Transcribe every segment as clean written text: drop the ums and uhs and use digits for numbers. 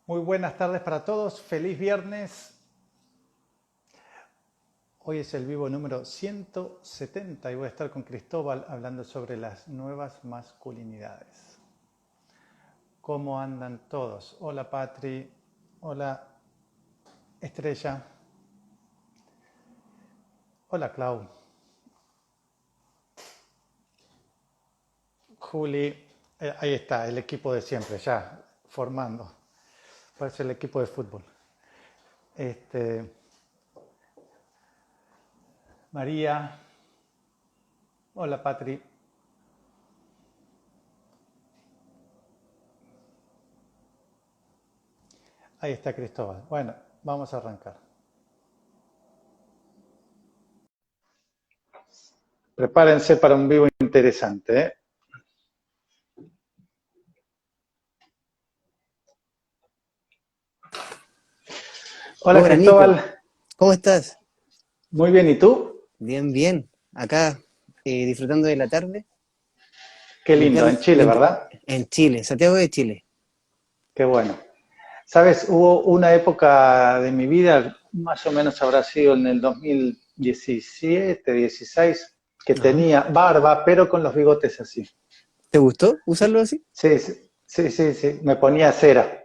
Muy buenas tardes para todos, feliz viernes. Hoy es el vivo número 170 y voy a estar con Cristóbal hablando sobre las nuevas masculinidades. ¿Cómo andan todos? Hola Patri, hola Estrella, hola Clau, Juli, ahí está, el equipo de siempre, ya formando. Parece el equipo de fútbol. Este, María, hola Patri. Ahí está Cristóbal. Bueno, vamos a arrancar. Prepárense para un vivo interesante, ¿eh? Hola Hola Nico, Cristóbal, ¿cómo estás? muy bien, ¿y tú? Bien, bien. Acá disfrutando de la tarde, Qué lindo, en Chile, ¿verdad? en Chile, Santiago de Chile. Qué bueno. Sabes, hubo una época de mi vida, más o menos habrá sido en el 2017, 16, que Ajá. tenía barba, pero con los bigotes así. ¿Te gustó usarlo así? Sí, sí, sí, sí, sí. Me ponía cera.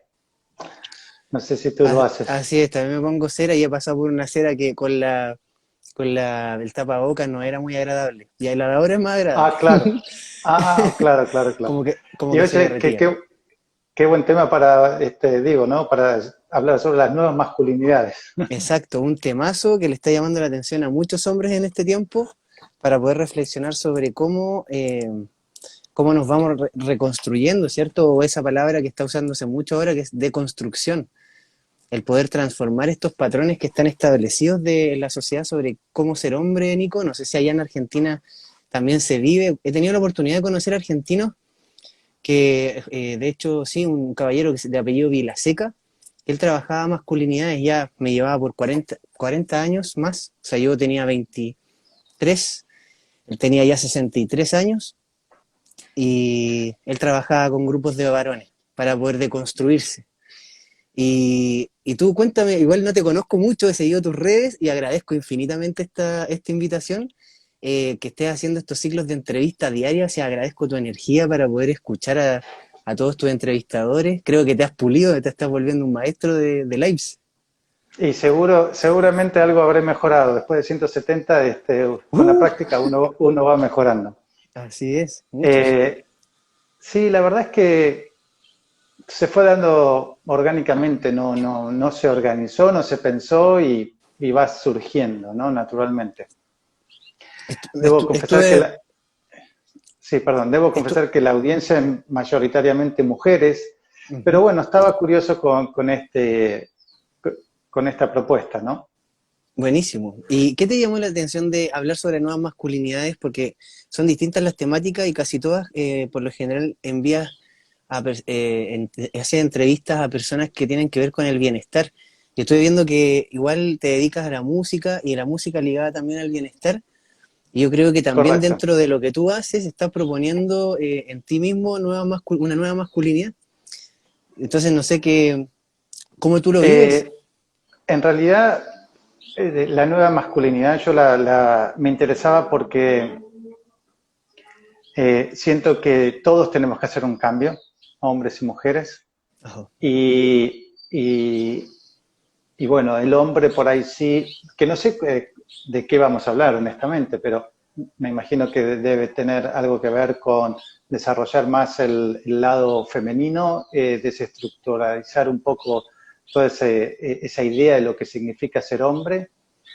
No sé si tú lo haces. Así es, también me pongo cera y he pasado por una cera que con el tapaboca no era muy agradable. Y la de ahora es más agradable. Ah, claro. Claro, claro, claro. Como Y que se oye, derretía. qué buen tema para, digo, ¿no? Para hablar sobre las nuevas masculinidades. Exacto, un temazo que le está llamando la atención a muchos hombres en este tiempo para poder reflexionar sobre cómo nos vamos reconstruyendo, ¿cierto? O esa palabra que está usándose mucho ahora, que es deconstrucción, el poder transformar estos patrones que están establecidos de la sociedad sobre cómo ser hombre, Nico. No sé si allá en Argentina también se vive. He tenido la oportunidad de conocer argentinos que, de hecho, sí, un caballero de apellido Vilaseca, él trabajaba masculinidades, ya me llevaba por 40 años más, o sea, yo tenía 23, él tenía ya 63 años, y él trabajaba con grupos de varones para poder deconstruirse. Y tú cuéntame, igual no te conozco mucho, he seguido tus redes y agradezco infinitamente esta invitación, que estés haciendo estos ciclos de entrevistas diarias y agradezco tu energía para poder escuchar a todos tus entrevistadores. Creo que te has pulido, te estás volviendo un maestro de lives. Y seguramente algo habré mejorado. Después de 170, con la ¡Uh! práctica uno va mejorando. Así es, muchos. Eh, sí, la verdad es que se fue dando orgánicamente, no se organizó, no se pensó y va surgiendo, ¿no? Naturalmente. Debo confesar que Estuve, la, sí, perdón, debo estu- confesar que la audiencia es mayoritariamente mujeres, pero Ujú. bueno, estaba curioso con esta propuesta, ¿no? Buenísimo. ¿Y qué te llamó la atención de hablar sobre nuevas masculinidades? Porque son distintas las temáticas y casi todas, por lo general, envías hacer entrevistas a personas que tienen que ver con el bienestar. Y estoy viendo que igual te dedicas a la música y la música ligada también al bienestar. Y yo creo que también Correcto. dentro de lo que tú haces, estás proponiendo en ti mismo una nueva masculinidad. Entonces, no sé cómo tú lo vives. Eh, en realidad, la nueva masculinidad me interesaba porque siento que todos tenemos que hacer un cambio, hombres y mujeres, Ajá. y, y bueno, el hombre por ahí sí, que no sé de qué vamos a hablar honestamente, pero me imagino que debe tener algo que ver con desarrollar más el lado femenino, desestructuralizar un poco toda esa idea de lo que significa ser hombre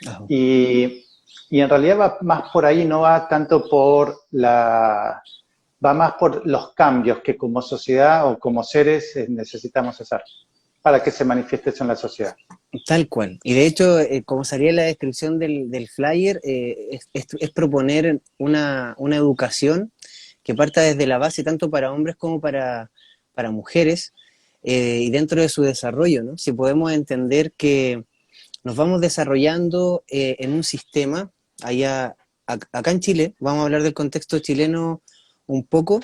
Ajá. y, y en realidad va más por ahí, no va tanto va más por los cambios que como sociedad o como seres necesitamos hacer para que se manifieste eso en la sociedad. Tal cual. Y de hecho, como salía en la descripción del flyer, es proponer una educación que parta desde la base tanto para hombres como para mujeres, y dentro de su desarrollo, ¿no? Si podemos entender que nos vamos desarrollando en un sistema, acá en Chile, vamos a hablar del contexto chileno un poco,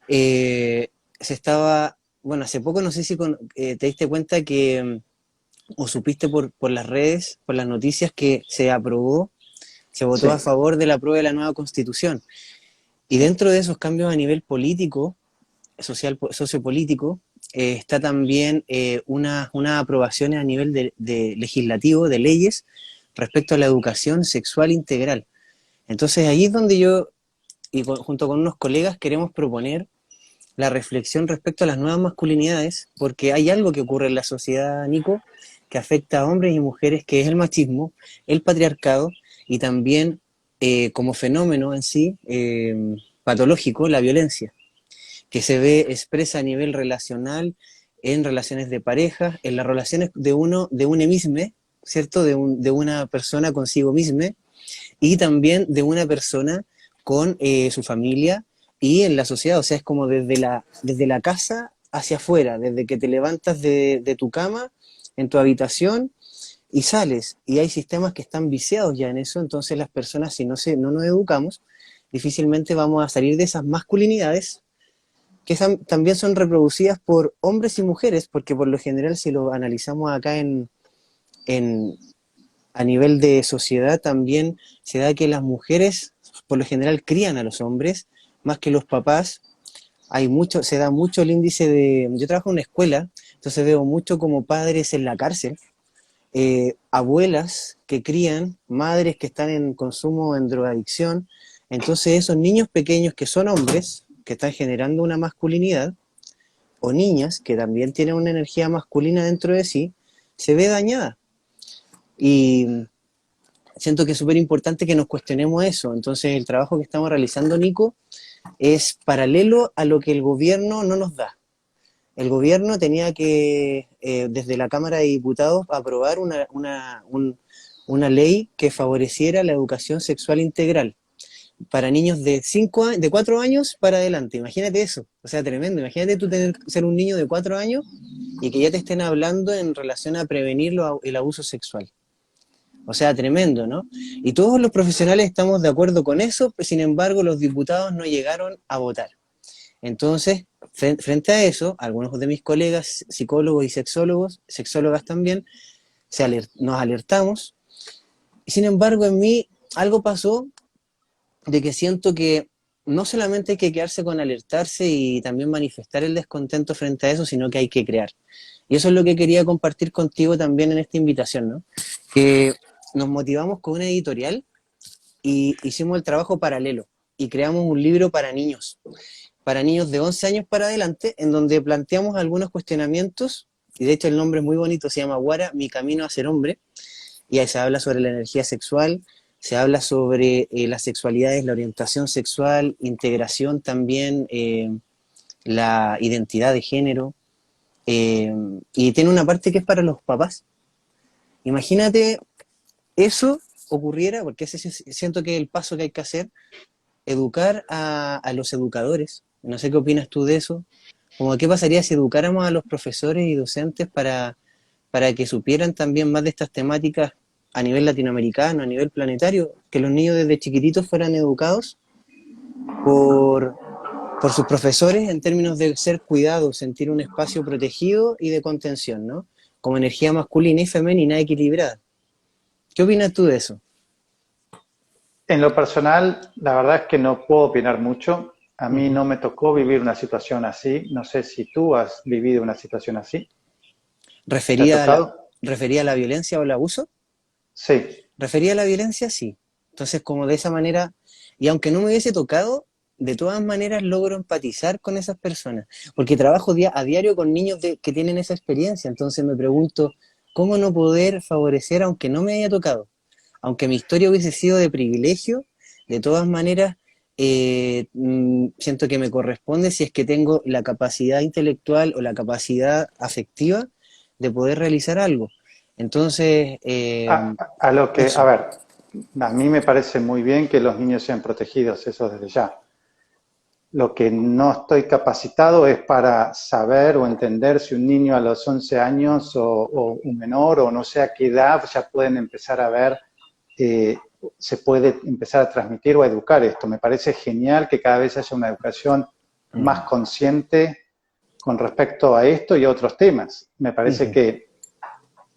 se estaba bueno, hace poco no sé si te diste cuenta que, o supiste por las redes, por las noticias, que se votó a Sí, favor de la aprueba de la nueva Constitución. Y dentro de esos cambios a nivel político, sociopolítico, está también una aprobación a nivel de legislativo, de leyes, respecto a la educación sexual integral. Entonces ahí es donde yo, junto con unos colegas, queremos proponer la reflexión respecto a las nuevas masculinidades, porque hay algo que ocurre en la sociedad, Nico, que afecta a hombres y mujeres, que es el machismo, el patriarcado, y también como fenómeno en sí patológico, la violencia, que se ve expresa a nivel relacional, en relaciones de pareja, en las relaciones de uno mismo, ¿cierto? De una persona consigo misma, y también de una persona con su familia y en la sociedad. O sea, es como desde la casa hacia afuera, desde que te levantas de tu cama, en tu habitación, y sales. Y hay sistemas que están viciados ya en eso, entonces las personas, si no nos educamos, difícilmente vamos a salir de esas masculinidades que también son reproducidas por hombres y mujeres, porque por lo general, si lo analizamos acá en, a nivel de sociedad, también se da que las mujeres por lo general crían a los hombres más que los papás. Se da mucho el índice de... Yo trabajo en una escuela, entonces veo mucho como padres en la cárcel, abuelas que crían, madres que están en consumo, en drogadicción. Entonces esos niños pequeños que son hombres, que están generando una masculinidad, o niñas que también tienen una energía masculina dentro de sí, se ve dañada. Y siento que es súper importante que nos cuestionemos eso. Entonces el trabajo que estamos realizando, Nico, es paralelo a lo que el gobierno no nos da. El gobierno tenía que, desde la Cámara de Diputados, aprobar una ley que favoreciera la educación sexual integral para niños de 4 años para adelante. Imagínate eso, o sea, tremendo. Imagínate tú ser un niño de 4 años y que ya te estén hablando en relación a prevenir el abuso sexual. O sea, tremendo, ¿no? Y todos los profesionales estamos de acuerdo con eso, pero sin embargo los diputados no llegaron a votar. Entonces, frente a eso, algunos de mis colegas, psicólogos y sexólogas también, nos alertamos. Y sin embargo, en mí algo pasó de que siento que no solamente hay que quedarse con alertarse y también manifestar el descontento frente a eso, sino que hay que crear. Y eso es lo que quería compartir contigo también en esta invitación, ¿no? Que nos motivamos con una editorial y hicimos el trabajo paralelo y creamos un libro para niños de 11 años para adelante, en donde planteamos algunos cuestionamientos, y de hecho el nombre es muy bonito, se llama Guara, mi camino a ser hombre, y ahí se habla sobre la energía sexual, se habla sobre las sexualidades, la orientación sexual, integración también, la identidad de género, y tiene una parte que es para los papás. Imagínate eso ocurriera, porque siento que es el paso que hay que hacer, educar a los educadores. No sé qué opinas tú de eso. Como qué pasaría si educáramos a los profesores y docentes para que supieran también más de estas temáticas a nivel latinoamericano, a nivel planetario, que los niños desde chiquititos fueran educados por, por sus profesores en términos de ser cuidados, sentir un espacio protegido y de contención, ¿no? Como energía masculina y femenina equilibrada. ¿Qué opinas tú de eso? en lo personal, la verdad es que no puedo opinar mucho. A mí Ujú. no me tocó vivir una situación así. No sé si tú has vivido una situación así. ¿Te ha ¿Referida tocado? refería a la violencia o el abuso? Sí. Refería a la violencia, sí. Entonces, como de esa manera, y aunque no me hubiese tocado, de todas maneras logro empatizar con esas personas, porque trabajo a diario con niños que tienen esa experiencia, entonces me pregunto, ¿cómo no poder favorecer aunque no me haya tocado? Aunque mi historia hubiese sido de privilegio, de todas maneras, siento que me corresponde si es que tengo la capacidad intelectual o la capacidad afectiva de poder realizar algo. Entonces, A lo que, a eso. ver, a mí me parece muy bien que los niños sean protegidos, eso desde ya. Lo que no estoy capacitado es para saber o entender si un niño a los 11 años o un menor o no sé a qué edad ya pueden empezar a ver, eh, se puede empezar a transmitir o a educar esto. Me parece genial que cada vez haya una educación más Mm. consciente con respecto a esto y a otros temas. Me parece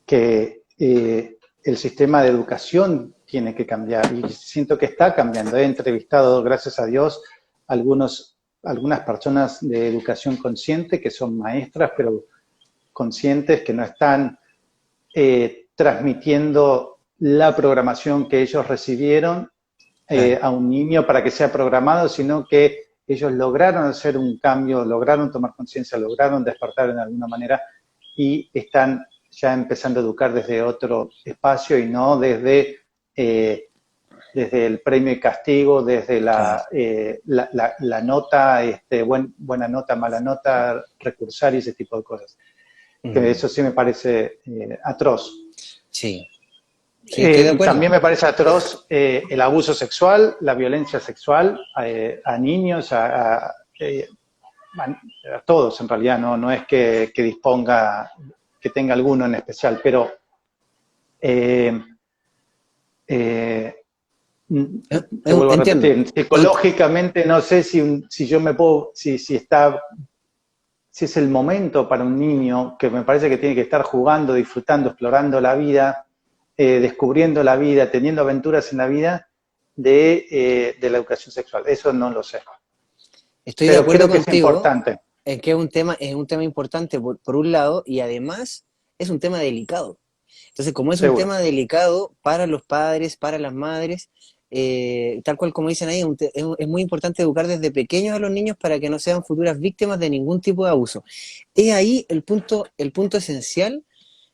que el sistema de educación tiene que cambiar y siento que está cambiando. He entrevistado, gracias a Dios, algunas personas de educación consciente que son maestras, pero conscientes, que no están transmitiendo la programación que ellos recibieron a un niño para que sea programado, sino que ellos lograron hacer un cambio, lograron tomar conciencia, lograron despertar de alguna manera y están ya empezando a educar desde otro espacio y no desde el premio y castigo, desde la nota, buena nota, mala nota, recursar y ese tipo de cosas. Que eso sí me parece atroz. Sí. Sí, estoy de acuerdo. También me parece atroz el abuso sexual, la violencia sexual a niños, a todos en realidad, no es que disponga, que tenga alguno en especial, pero te vuelvo a repetir, psicológicamente no sé si yo me puedo, si es el momento para un niño, que me parece que tiene que estar jugando, disfrutando, explorando la vida, descubriendo la vida, teniendo aventuras en la vida, de la educación sexual. Eso no lo sé. Estoy de acuerdo contigo. Es importante. Es que es un tema importante por un lado, y además es un tema delicado. Entonces, como es un tema delicado para los padres, para las madres, tal cual como dicen ahí, es muy importante educar desde pequeños a los niños para que no sean futuras víctimas de ningún tipo de abuso. Es ahí el punto esencial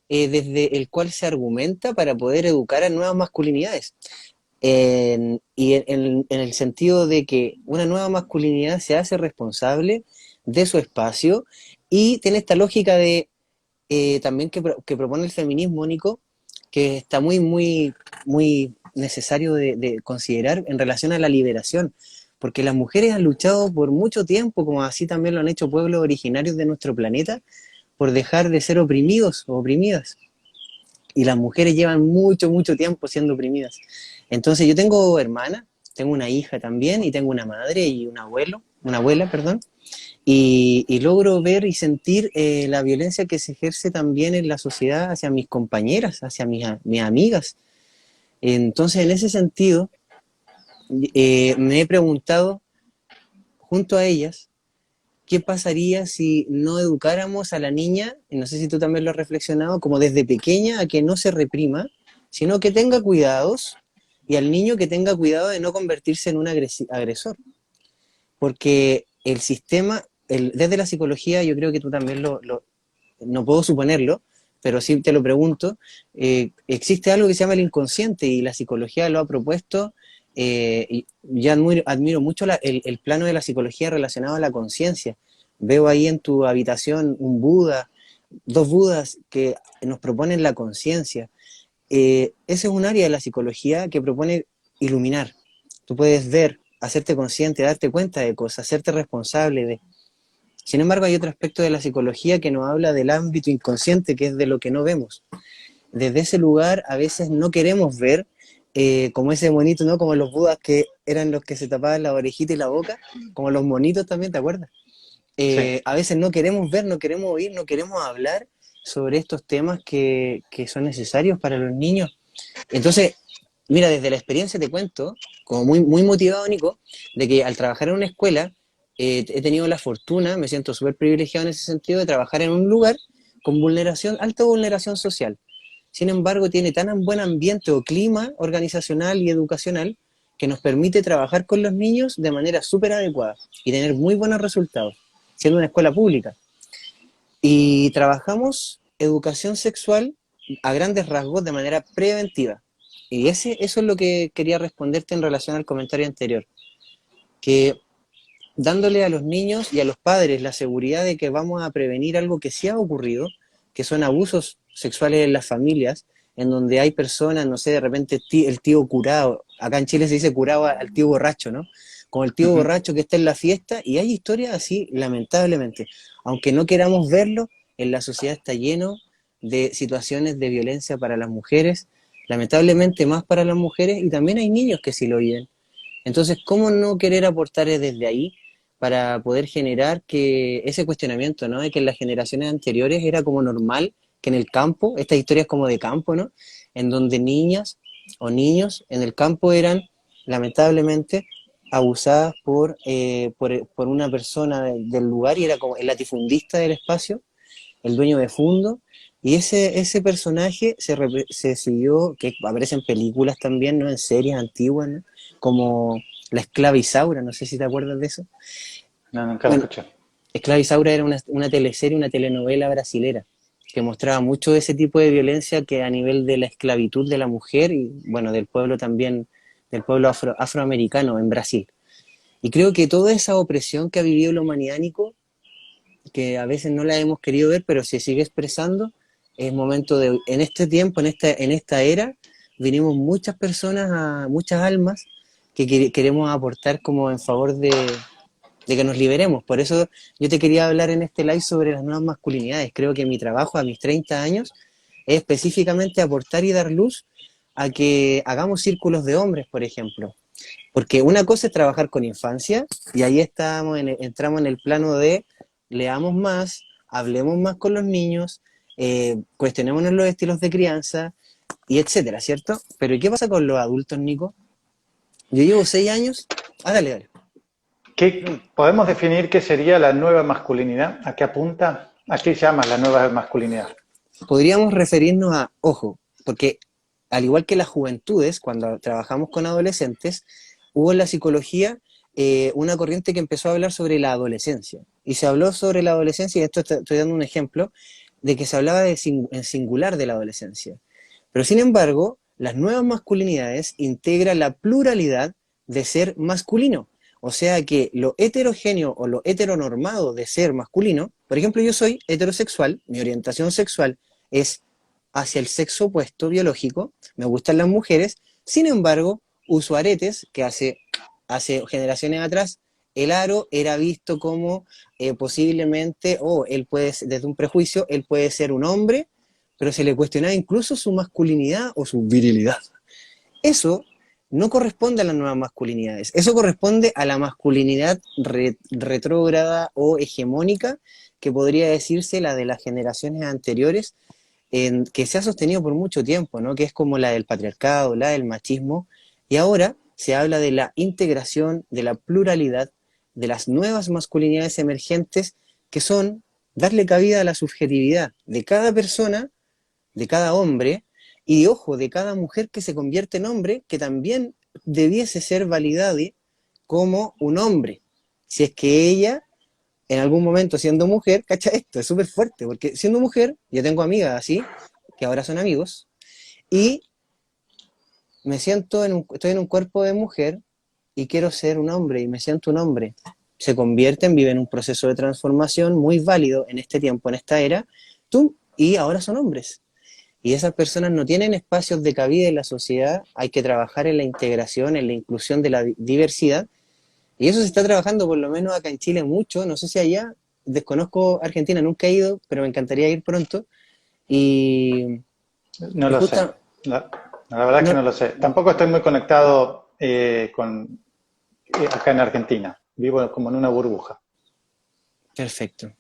desde el cual se argumenta para poder educar a nuevas masculinidades. En el sentido de que una nueva masculinidad se hace responsable de su espacio y tiene esta lógica de también que propone el feminismo, Nico, que está muy necesario de considerar en relación a la liberación, porque las mujeres han luchado por mucho tiempo, como así también lo han hecho pueblos originarios de nuestro planeta, por dejar de ser oprimidos o oprimidas. Y las mujeres llevan mucho tiempo siendo oprimidas. Entonces yo tengo hermana, tengo una hija también, y tengo una madre y una abuela, perdón, y logro ver y sentir la violencia que se ejerce también en la sociedad hacia mis compañeras, hacia mis amigas. Entonces, en ese sentido, me he preguntado, junto a ellas, ¿qué pasaría si no educáramos a la niña, y no sé si tú también lo has reflexionado, como desde pequeña, a que no se reprima, sino que tenga cuidados, y al niño que tenga cuidado de no convertirse en un agresor? Porque el sistema, desde la psicología, yo creo que tú también no puedo suponerlo, pero sí te lo pregunto, existe algo que se llama el inconsciente y la psicología lo ha propuesto, y ya admiro mucho el plano de la psicología relacionado a la conciencia. Veo ahí en tu habitación un Buda, 2 Budas que nos proponen la conciencia. Ese es un área de la psicología que propone iluminar. Tú puedes ver, hacerte consciente, darte cuenta de cosas, hacerte responsable de... Sin embargo, hay otro aspecto de la psicología que nos habla del ámbito inconsciente, que es de lo que no vemos. Desde ese lugar a veces no queremos ver, como ese monito, ¿no? Como los budas que eran los que se tapaban la orejita y la boca, como los monitos también, ¿te acuerdas? Sí. A veces no queremos ver, no queremos oír, no queremos hablar sobre estos temas que son necesarios para los niños. Entonces, mira, desde la experiencia te cuento, como muy motivado, Nico, de que al trabajar en una escuela, he tenido la fortuna, me siento súper privilegiado en ese sentido, de trabajar en un lugar con alta vulneración social. Sin embargo, tiene tan buen ambiente o clima organizacional y educacional que nos permite trabajar con los niños de manera súper adecuada y tener muy buenos resultados, siendo una escuela pública. Y trabajamos educación sexual a grandes rasgos de manera preventiva. Y eso es lo que quería responderte en relación al comentario anterior, que dándole a los niños y a los padres la seguridad de que vamos a prevenir algo que sí ha ocurrido, que son abusos sexuales en las familias, en donde hay personas, no sé, de repente el tío curado, acá en Chile se dice curado al tío borracho, ¿no? Como el tío borracho que está en la fiesta, y hay historias así, lamentablemente. Aunque no queramos verlo, en la sociedad está lleno de situaciones de violencia para las mujeres, lamentablemente más para las mujeres, y también hay niños que sí lo viven. Entonces, ¿cómo no querer aportar desde ahí para poder generar que ese cuestionamiento, ¿no? De que en las generaciones anteriores era como normal que en el campo, estas historias como de campo, ¿no? En donde niñas o niños en el campo eran, lamentablemente, abusadas por una persona del lugar y era como el latifundista del espacio, el dueño de Fundo, y ese personaje se siguió, que aparece en películas también, ¿no? En series antiguas, ¿no? Como La Esclava Isaura, no sé si te acuerdas de eso. No, nunca la Bueno, escuché. Esclava Isaura era una teleserie, una telenovela brasilera, que mostraba mucho de ese tipo de violencia que a nivel de la esclavitud de la mujer y, bueno, del pueblo también, del pueblo afroamericano en Brasil. Y creo que toda esa opresión que ha vivido la humanidad, Nico, que a veces no la hemos querido ver, pero se sigue expresando, es momento de, en este tiempo, en esta era, vinimos muchas personas, muchas almas, que queremos aportar como en favor de que nos liberemos. Por eso yo te quería hablar en este live sobre las nuevas masculinidades. Creo que mi trabajo a mis 30 años es específicamente aportar y dar luz a que hagamos círculos de hombres, por ejemplo. Porque una cosa es trabajar con infancia y ahí entramos en el plano de leamos más, hablemos más con los niños, cuestionémonos los estilos de crianza y etcétera, ¿cierto? Pero ¿y qué pasa con los adultos, Nico? Yo llevo 6 años. Ah, dale, dale. ¿Podemos definir qué sería la nueva masculinidad? ¿A qué apunta? ¿A qué llamas la nueva masculinidad? Podríamos referirnos a, ojo, porque al igual que las juventudes, cuando trabajamos con adolescentes, hubo en la psicología una corriente que empezó a hablar sobre la adolescencia. Y se habló sobre la adolescencia, y esto estoy dando un ejemplo, de que se hablaba en singular de la adolescencia. Pero sin embargo, las nuevas masculinidades integran la pluralidad de ser masculino. O sea que lo heterogéneo o lo heteronormado de ser masculino, por ejemplo, yo soy heterosexual, mi orientación sexual es hacia el sexo opuesto biológico, me gustan las mujeres, sin embargo, uso aretes que hace generaciones atrás el aro era visto como posiblemente, o él puede, desde un prejuicio, él puede ser un hombre, pero se le cuestionaba incluso su masculinidad o su virilidad. Eso no corresponde a las nuevas masculinidades, eso corresponde a la masculinidad retrógrada o hegemónica, que podría decirse la de las generaciones anteriores, que se ha sostenido por mucho tiempo, ¿no? Que es como la del patriarcado, la del machismo, y ahora se habla de la integración, de la pluralidad, de las nuevas masculinidades emergentes, que son darle cabida a la subjetividad de cada persona, de cada hombre, y ojo, de cada mujer que se convierte en hombre, que también debiese ser validada como un hombre, si es que ella en algún momento siendo mujer, cacha esto, es súper fuerte, porque siendo mujer, yo tengo amigas así, que ahora son amigos, y estoy en un cuerpo de mujer y quiero ser un hombre y me siento un hombre. Se convierten, viven un proceso de transformación muy válido en este tiempo, en esta era, y ahora son hombres. Y esas personas no tienen espacios de cabida en la sociedad, hay que trabajar en la integración, en la inclusión de la diversidad, y eso se está trabajando por lo menos acá en Chile mucho, no sé si allá, desconozco Argentina, nunca he ido, pero me encantaría ir pronto. Y, No y lo sé. justo, La verdad es que no, no lo sé. Tampoco estoy muy conectado acá en Argentina. Vivo como en una burbuja, perfecto.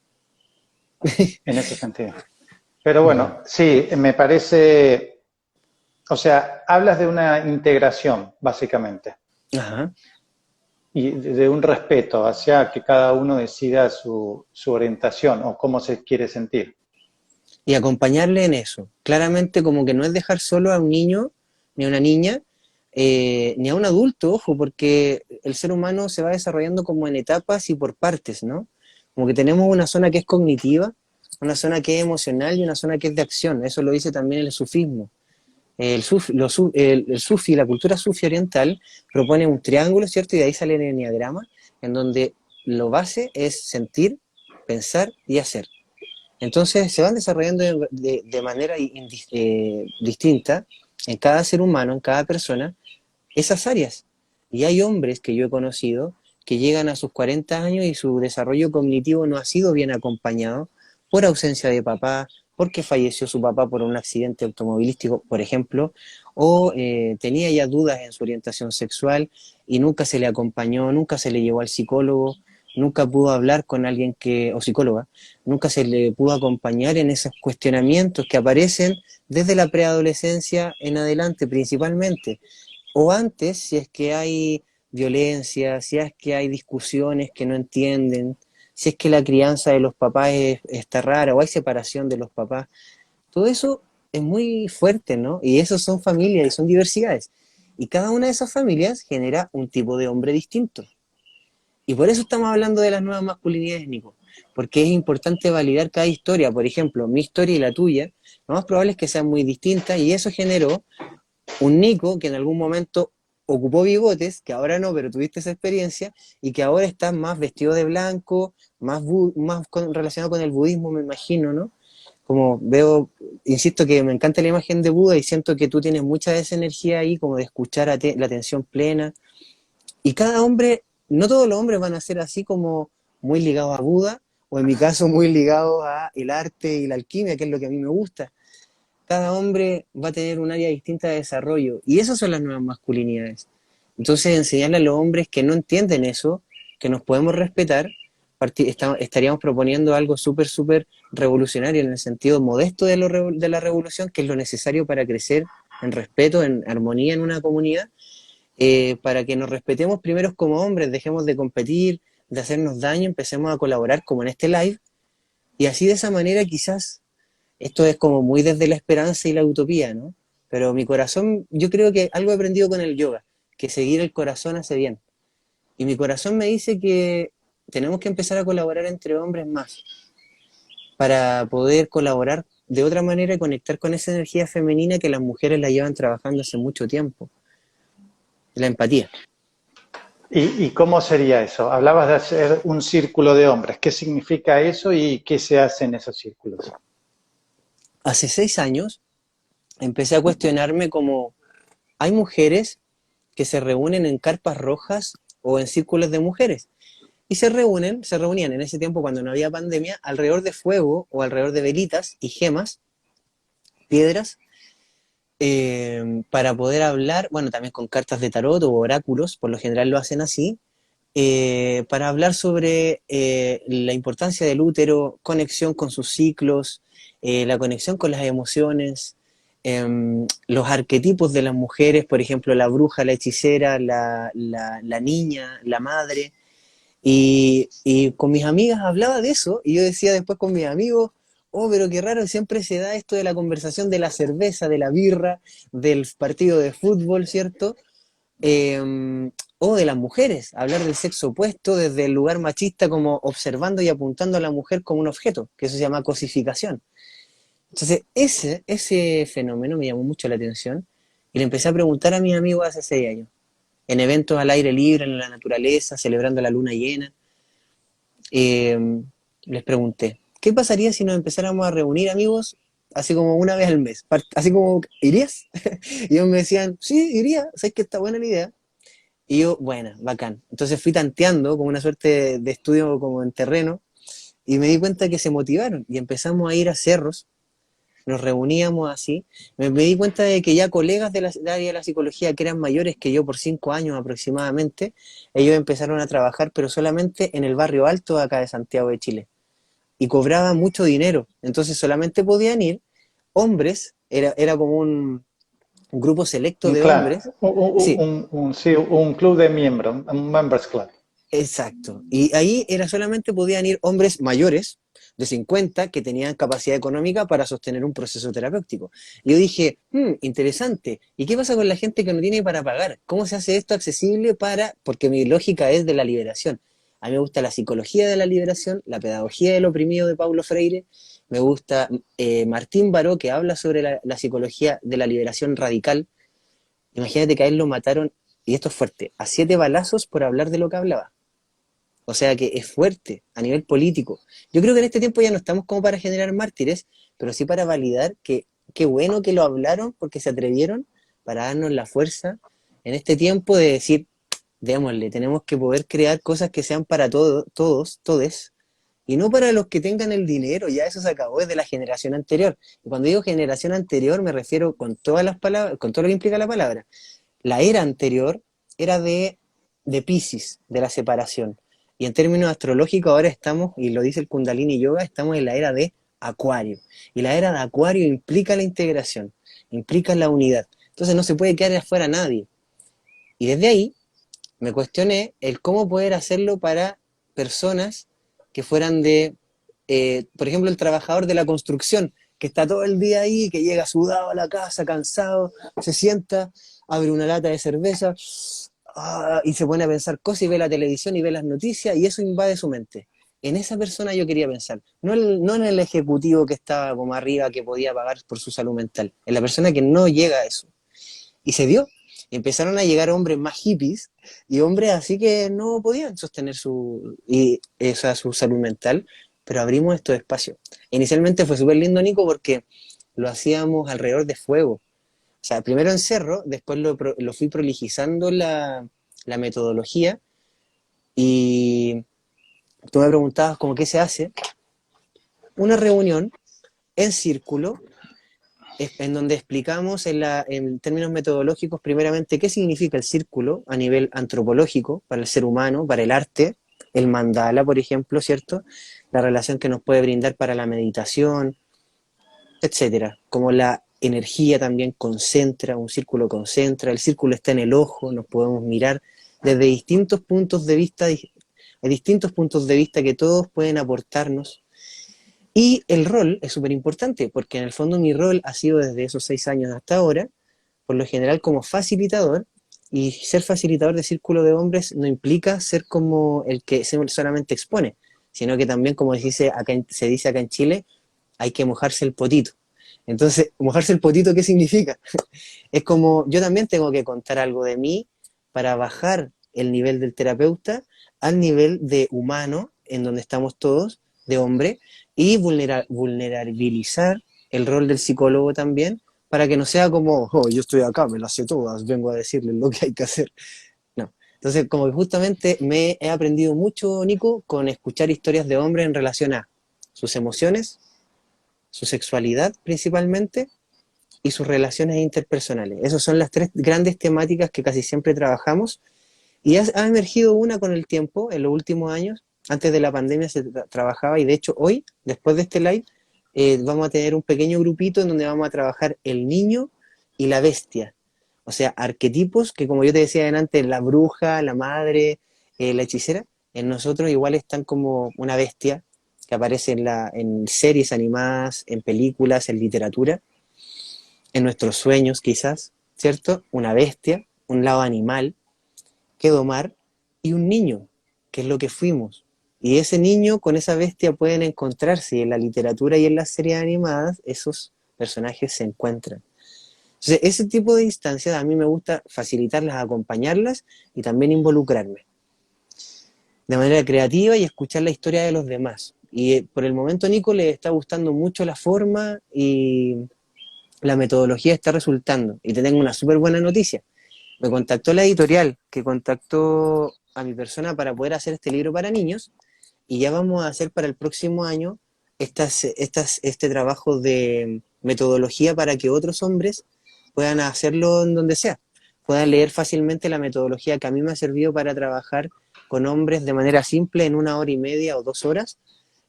en ese sentido. Pero Bueno, bueno, sí, me parece, o sea, hablas de una integración, básicamente, ajá. y de un respeto hacia que cada uno decida su orientación o cómo se quiere sentir. Y acompañarle en eso. Claramente como que no es dejar solo a un niño ni a una niña, ni a un adulto, ojo, porque el ser humano se va desarrollando como en etapas y por partes, ¿no? Como que tenemos una zona que es cognitiva, una zona que es emocional y una zona que es de acción. Eso lo dice también el sufismo. El sufi, la cultura sufi oriental, propone un triángulo, ¿cierto? Y de ahí sale el enneagrama, en donde lo base es sentir, pensar y hacer. Entonces se van desarrollando de manera distinta en cada ser humano, en cada persona, esas áreas. Y hay hombres que yo he conocido que llegan a sus 40 años y su desarrollo cognitivo no ha sido bien acompañado por ausencia de papá, porque falleció su papá por un accidente automovilístico, por ejemplo, o tenía ya dudas en su orientación sexual y nunca se le acompañó, nunca se le llevó al psicólogo, nunca pudo hablar con alguien o psicóloga, nunca se le pudo acompañar en esos cuestionamientos que aparecen desde la preadolescencia en adelante principalmente, o antes si es que hay violencia, si es que hay discusiones que no entienden, si es que la crianza de los papás está rara o hay separación de los papás. Todo eso es muy fuerte, ¿no? Y esos son familias y son diversidades. Y cada una de esas familias genera un tipo de hombre distinto. Y por eso estamos hablando de las nuevas masculinidades, Nico. Porque es importante validar cada historia. Por ejemplo, mi historia y la tuya, lo más probable es que sean muy distintas y eso generó un Nico que en algún momento ocupó bigotes, que ahora no, pero tuviste esa experiencia, y que ahora está más vestido de blanco, más relacionado con el budismo, me imagino, ¿no? Como veo, insisto que me encanta la imagen de Buda y siento que tú tienes mucha de esa energía ahí, como de escuchar la atención plena. Y cada hombre, no todos los hombres van a ser así como muy ligados a Buda, o en mi caso muy ligados a el arte y la alquimia, que es lo que a mí me gusta. Cada hombre va a tener un área distinta de desarrollo, y esas son las nuevas masculinidades. Entonces, enseñarle a los hombres que no entienden eso, que nos podemos respetar, estaríamos proponiendo algo súper, súper revolucionario en el sentido modesto de la revolución, que es lo necesario para crecer en respeto, en armonía en una comunidad, para que nos respetemos primero como hombres, dejemos de competir, de hacernos daño, empecemos a colaborar como en este live, y así de esa manera quizás, esto es como muy desde la esperanza y la utopía, ¿no? Pero mi corazón, yo creo que algo he aprendido con el yoga, que seguir el corazón hace bien. Y mi corazón me dice que tenemos que empezar a colaborar entre hombres más, para poder colaborar de otra manera y conectar con esa energía femenina que las mujeres la llevan trabajando hace mucho tiempo, la empatía. ¿Y cómo sería eso? Hablabas de hacer un círculo de hombres. ¿Qué significa eso y qué se hace en esos círculos? Hace 6 años empecé a cuestionarme como hay mujeres que se reúnen en carpas rojas o en círculos de mujeres. Y se reunían en ese tiempo cuando no había pandemia, alrededor de fuego o alrededor de velitas y gemas, piedras, para poder hablar, bueno, también con cartas de tarot o oráculos, por lo general lo hacen así, para hablar sobre la importancia del útero, conexión con sus ciclos, la conexión con las emociones, los arquetipos de las mujeres, por ejemplo, la bruja, la hechicera, la niña, la madre. Y con mis amigas hablaba de eso, y yo decía después con mis amigos, oh, pero qué raro, siempre se da esto de la conversación de la cerveza, de la birra, del partido de fútbol, ¿cierto? O de las mujeres, hablar del sexo opuesto desde el lugar machista, como observando y apuntando a la mujer como un objeto, que eso se llama cosificación. Entonces, ese fenómeno me llamó mucho la atención y le empecé a preguntar a mis amigos hace 6 años, en eventos al aire libre, en la naturaleza, celebrando la luna llena. eh, Les pregunté, ¿qué pasaría si nos empezáramos a reunir amigos así como una vez al mes? Así como, ¿irías? Y ellos me decían, sí, iría, sabes que está buena la idea. Y yo, bueno, bacán. Entonces fui tanteando como una suerte de estudio como en terreno y me di cuenta que se motivaron y empezamos a ir a cerros, nos reuníamos así. Me di cuenta de que ya colegas del área de la psicología que eran mayores que yo por 5 años aproximadamente, ellos empezaron a trabajar, pero solamente en el barrio alto de acá de Santiago de Chile. Y cobraban mucho dinero. Entonces solamente podían ir hombres, era como un grupo selecto Un de clan, hombres. Sí, sí, un club de miembros, un members club. exacto. Y ahí era solamente podían ir hombres mayores de 50 que tenían capacidad económica para sostener un proceso terapéutico. Y yo dije, interesante. ¿Y qué pasa con la gente que no tiene para pagar? ¿Cómo se hace esto accesible para...? Porque mi lógica es de la liberación. A mí me gusta la psicología de la liberación, la pedagogía del oprimido de Paulo Freire. Me gusta Martín Baró, que habla sobre la psicología de la liberación radical. Imagínate que a él lo mataron, y esto es fuerte, a 7 balazos por hablar de lo que hablaba. O sea que es fuerte a nivel político. Yo creo que en este tiempo ya no estamos como para generar mártires, pero sí para validar que qué bueno que lo hablaron porque se atrevieron, para darnos la fuerza en este tiempo de decir, démosle, tenemos que poder crear cosas que sean para todos, todes, y no para los que tengan el dinero. Ya eso se acabó desde la generación anterior. Y cuando digo generación anterior me refiero con todas las palabras, con todo lo que implica la palabra. La era anterior era de Piscis, de la separación. Y en términos astrológicos ahora estamos, y lo dice el Kundalini Yoga, estamos en la era de Acuario. Y la era de Acuario implica la integración, implica la unidad. Entonces no se puede quedar afuera nadie. Y desde ahí me cuestioné el cómo poder hacerlo para personas que fueran por ejemplo, el trabajador de la construcción, que está todo el día ahí, que llega sudado a la casa, cansado, se sienta, abre una lata de cerveza, y se pone a pensar cosas y ve la televisión y ve las noticias y eso invade su mente. En esa persona yo quería pensar, no en el ejecutivo que estaba como arriba, que podía pagar por su salud mental, en la persona que no llega a eso. Y se dio. Empezaron a llegar hombres más hippies y hombres así que no podían sostener su salud mental, pero abrimos estos espacios. Inicialmente fue súper lindo, Nico, porque lo hacíamos alrededor de fuego. O sea, primero en cerro, después lo fui prolijizando la metodología y tú me preguntabas como qué se hace. Una reunión en círculo en donde explicamos en términos metodológicos primeramente qué significa el círculo a nivel antropológico para el ser humano, para el arte, el mandala, por ejemplo, ¿cierto? La relación que nos puede brindar para la meditación, etcétera. Como la energía también concentra, un círculo concentra, el círculo está en el ojo, nos podemos mirar desde distintos puntos de vista, hay distintos puntos de vista que todos pueden aportarnos. Y el rol es súper importante, porque en el fondo mi rol ha sido desde esos 6 años hasta ahora, por lo general como facilitador, y ser facilitador de círculo de hombres no implica ser como el que solamente expone, sino que también, como se dice acá en Chile, hay que mojarse el potito. Entonces, mojarse el potito, ¿qué significa? Es como, yo también tengo que contar algo de mí para bajar el nivel del terapeuta al nivel de humano, en donde estamos todos, de hombre, y vulnerabilizar el rol del psicólogo también, para que no sea como, oh, yo estoy acá, me las sé todas, vengo a decirles lo que hay que hacer. No. Entonces, como que justamente he aprendido mucho, Nico, con escuchar historias de hombres en relación a sus emociones, su sexualidad principalmente, y sus relaciones interpersonales. Esas son las 3 grandes temáticas que casi siempre trabajamos y ha emergido una con el tiempo, en los últimos años. Antes de la pandemia se trabajaba y de hecho hoy, después de este live, vamos a tener un pequeño grupito en donde vamos a trabajar el niño y la bestia. O sea, arquetipos que, como yo te decía antes, la bruja, la madre, la hechicera, en nosotros igual están como una bestia que aparece en series animadas, en películas, en literatura, en nuestros sueños quizás, ¿cierto? Una bestia, un lado animal que domar y un niño, que es lo que fuimos. Y ese niño con esa bestia pueden encontrarse y en la literatura y en las series animadas esos personajes se encuentran. Entonces, ese tipo de instancias a mí me gusta facilitarlas, acompañarlas y también involucrarme de manera creativa y escuchar la historia de los demás. Y por el momento a Nico le está gustando mucho la forma y la metodología está resultando. Y te tengo una súper buena noticia. Me contactó la editorial que contactó a mi persona para poder hacer este libro para niños y ya vamos a hacer para el próximo año este trabajo de metodología para que otros hombres puedan hacerlo en donde sea, puedan leer fácilmente la metodología que a mí me ha servido para trabajar con hombres de manera simple en 1 hora y media o 2 horas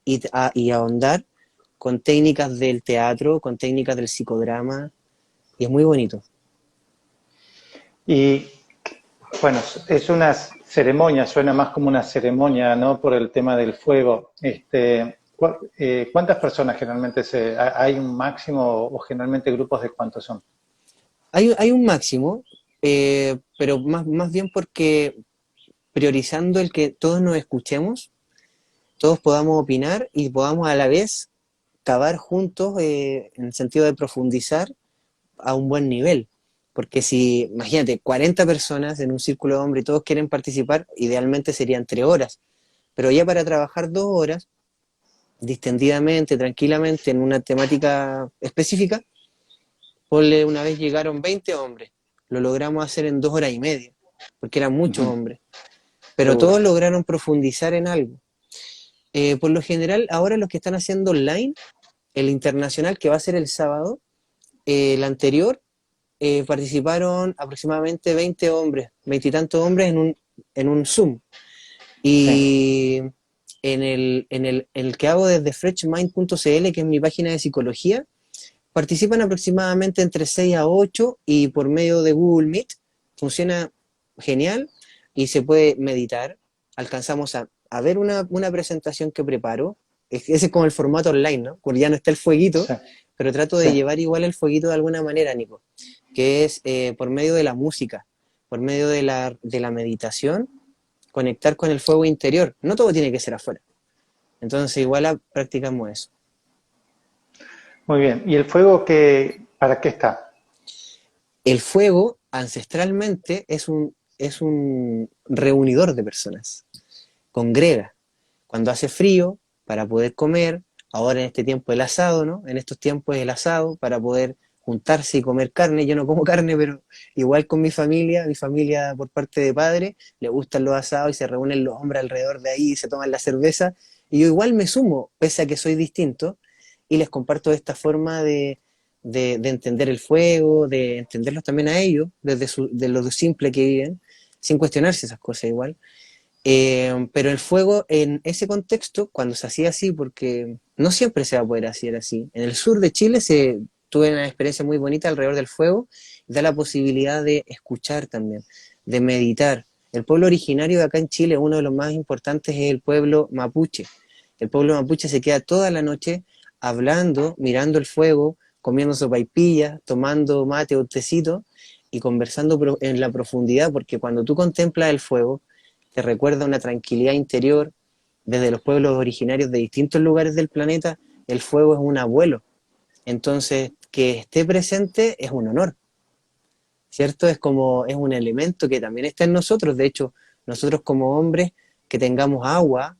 y ahondar con técnicas del teatro, con técnicas del psicodrama y es muy bonito. Y bueno, es una ceremonia, suena más como una ceremonia, ¿no? Por el tema del fuego. ¿Cuántas personas generalmente hay un máximo o generalmente grupos de cuántos son? Hay un máximo, pero más bien porque priorizando el que todos nos escuchemos, todos podamos opinar y podamos a la vez cavar juntos en el sentido de profundizar a un buen nivel. Porque si, imagínate, 40 personas en un círculo de hombres y todos quieren participar, idealmente serían 3 horas. Pero ya para trabajar 2 horas, distendidamente, tranquilamente, en una temática específica, ponle una vez llegaron 20 hombres. Lo logramos hacer en 2 horas y media, porque eran muchos hombres. Pero Seguro. todos lograron profundizar en algo. Por lo general, ahora los que están haciendo online, el internacional que va a ser el sábado, el anterior, participaron aproximadamente 20 hombres, 20 y tantos hombres en un Zoom. sí, Y en el que hago desde freshmind.cl, que es mi página de psicología, participan aproximadamente entre 6 a 8 y por medio de Google Meet funciona genial y se puede meditar. Alcanzamos a ver una presentación que preparo. Ese es como el formato online, ¿no? Porque ya no está el fueguito, sí, pero trato sí. de llevar igual el fueguito de alguna manera, Nico, que es por medio de la música, por medio de la meditación, conectar con el fuego interior. No todo tiene que ser afuera. Entonces igual practicamos eso. Muy bien. ¿Y el fuego para qué está? El fuego ancestralmente es un reunidor de personas, congrega. Cuando hace frío, para poder comer, ahora en este tiempo el asado, ¿no? En estos tiempos el asado, para poder juntarse y comer carne. Yo no como carne, pero igual con mi familia por parte de padre, le gustan los asados y se reúnen los hombres alrededor de ahí y se toman la cerveza. Y yo igual me sumo, pese a que soy distinto, y les comparto esta forma de entender el fuego, de entenderlos también a ellos, de lo simple que viven, sin cuestionarse esas cosas igual. Pero el fuego en ese contexto, cuando se hacía así, porque no siempre se va a poder hacer así, en el sur de Chile tuve una experiencia muy bonita alrededor del fuego, da la posibilidad de escuchar también, de meditar. El pueblo originario de acá en Chile, uno de los más importantes, es el pueblo mapuche. El pueblo mapuche se queda toda la noche hablando, mirando el fuego, comiendo sopaipillas, tomando mate o tecito y conversando en la profundidad, porque cuando tú contemplas el fuego, te recuerda una tranquilidad interior. Desde los pueblos originarios de distintos lugares del planeta, el fuego es un abuelo. Entonces, que esté presente es un honor, ¿cierto? Es un elemento que también está en nosotros. De hecho, nosotros como hombres, que tengamos agua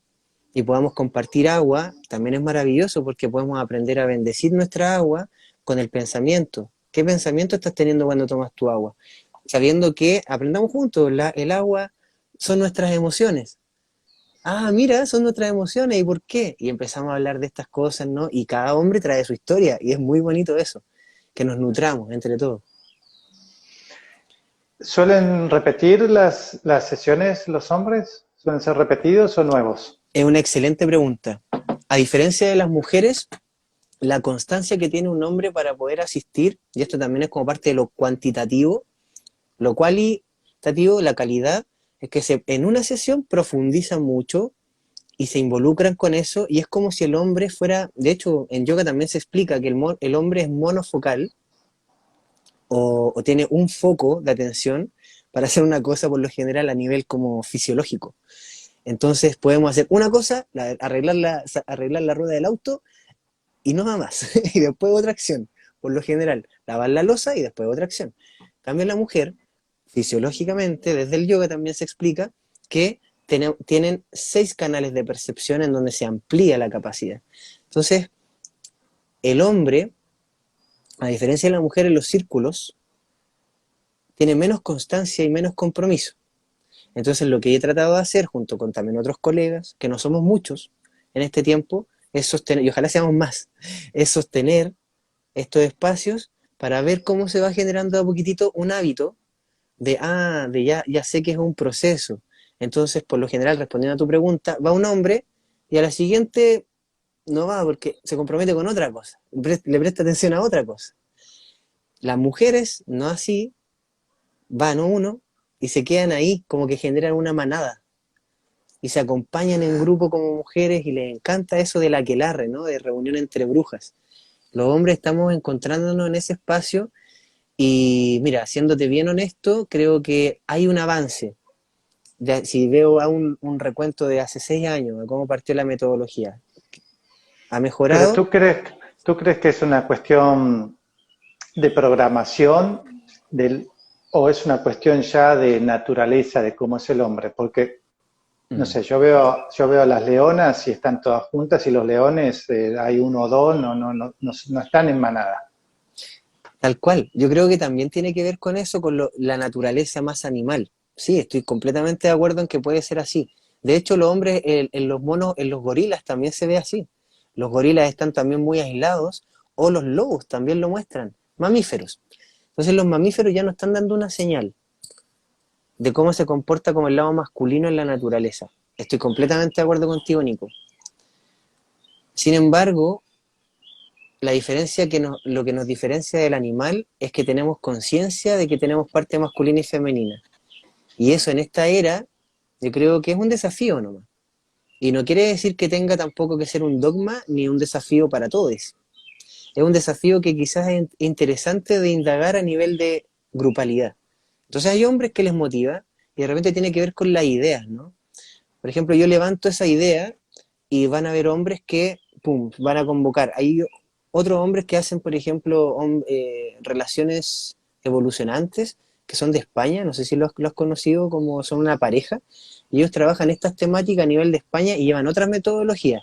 y podamos compartir agua, también es maravilloso porque podemos aprender a bendecir nuestra agua con el pensamiento. ¿Qué pensamiento estás teniendo cuando tomas tu agua? Sabiendo que aprendamos juntos, el agua son nuestras emociones. Ah, mira, son nuestras emociones, ¿y por qué? Y empezamos a hablar de estas cosas, ¿no? Y cada hombre trae su historia, y es muy bonito eso, que nos nutramos entre todos. ¿Suelen repetir las sesiones los hombres? ¿Suelen ser repetidos o nuevos? Es una excelente pregunta. A diferencia de las mujeres, la constancia que tiene un hombre para poder asistir, y esto también es como parte de lo cuantitativo, lo cualitativo, la calidad, es que en una sesión profundizan mucho y se involucran con eso, y es como si el hombre fuera, de hecho, en yoga también se explica que el hombre es monofocal, o tiene un foco de atención para hacer una cosa por lo general a nivel como fisiológico. Entonces podemos hacer una cosa, arreglar la rueda del auto y no va más. Y después otra acción. Por lo general, lavar la losa y después otra acción. En cambio, la mujer, fisiológicamente, desde el yoga también se explica que tienen 6 canales de percepción en donde se amplía la capacidad. Entonces, el hombre, a diferencia de la mujer en los círculos, tiene menos constancia y menos compromiso. Entonces lo que he tratado de hacer, junto con también otros colegas, que no somos muchos en este tiempo, es sostener, y ojalá seamos más, es sostener estos espacios para ver cómo se va generando a poquitito un hábito de ya sé que es un proceso. Entonces, por lo general, respondiendo a tu pregunta, va un hombre y a la siguiente no va porque se compromete con otra cosa, le presta atención a otra cosa. Las mujeres, no así, van uno y se quedan ahí, como que generan una manada y se acompañan en grupo como mujeres y les encanta eso del aquelarre, ¿no? De reunión entre brujas. Los hombres estamos encontrándonos en ese espacio y mira, siéndote bien honesto, creo que hay un avance. Si veo a un recuento de hace 6 años, de cómo partió la metodología, ha Pero mejorado. ¿tú crees que es una cuestión de programación o es una cuestión ya de naturaleza de cómo es el hombre? Porque, no Mm. sé, yo veo a las leonas y están todas juntas y los leones, hay uno o dos, no están en manada. Tal cual. Yo creo que también tiene que ver con eso, con la naturaleza más animal. Sí, estoy completamente de acuerdo en que puede ser así. De hecho, los hombres en los monos, en los gorilas también se ve así. Los gorilas están también muy aislados, o los lobos también lo muestran. Mamíferos. Entonces los mamíferos ya nos están dando una señal de cómo se comporta como el lado masculino en la naturaleza. Estoy completamente de acuerdo contigo, Nico. Sin embargo, la diferencia lo que nos diferencia del animal es que tenemos conciencia de que tenemos parte masculina y femenina. Y eso en esta era, yo creo que es un desafío nomás. Y no quiere decir que tenga tampoco que ser un dogma ni un desafío para todos. Es un desafío que quizás es interesante de indagar a nivel de grupalidad. Entonces hay hombres que les motiva y de repente tiene que ver con las ideas, ¿no? Por ejemplo, yo levanto esa idea y van a haber hombres que, pum, van a convocar. Hay otros hombres que hacen, por ejemplo, relaciones evolucionantes, que son de España, no sé si lo has conocido, como son una pareja, y ellos trabajan estas temáticas a nivel de España y llevan otras metodologías,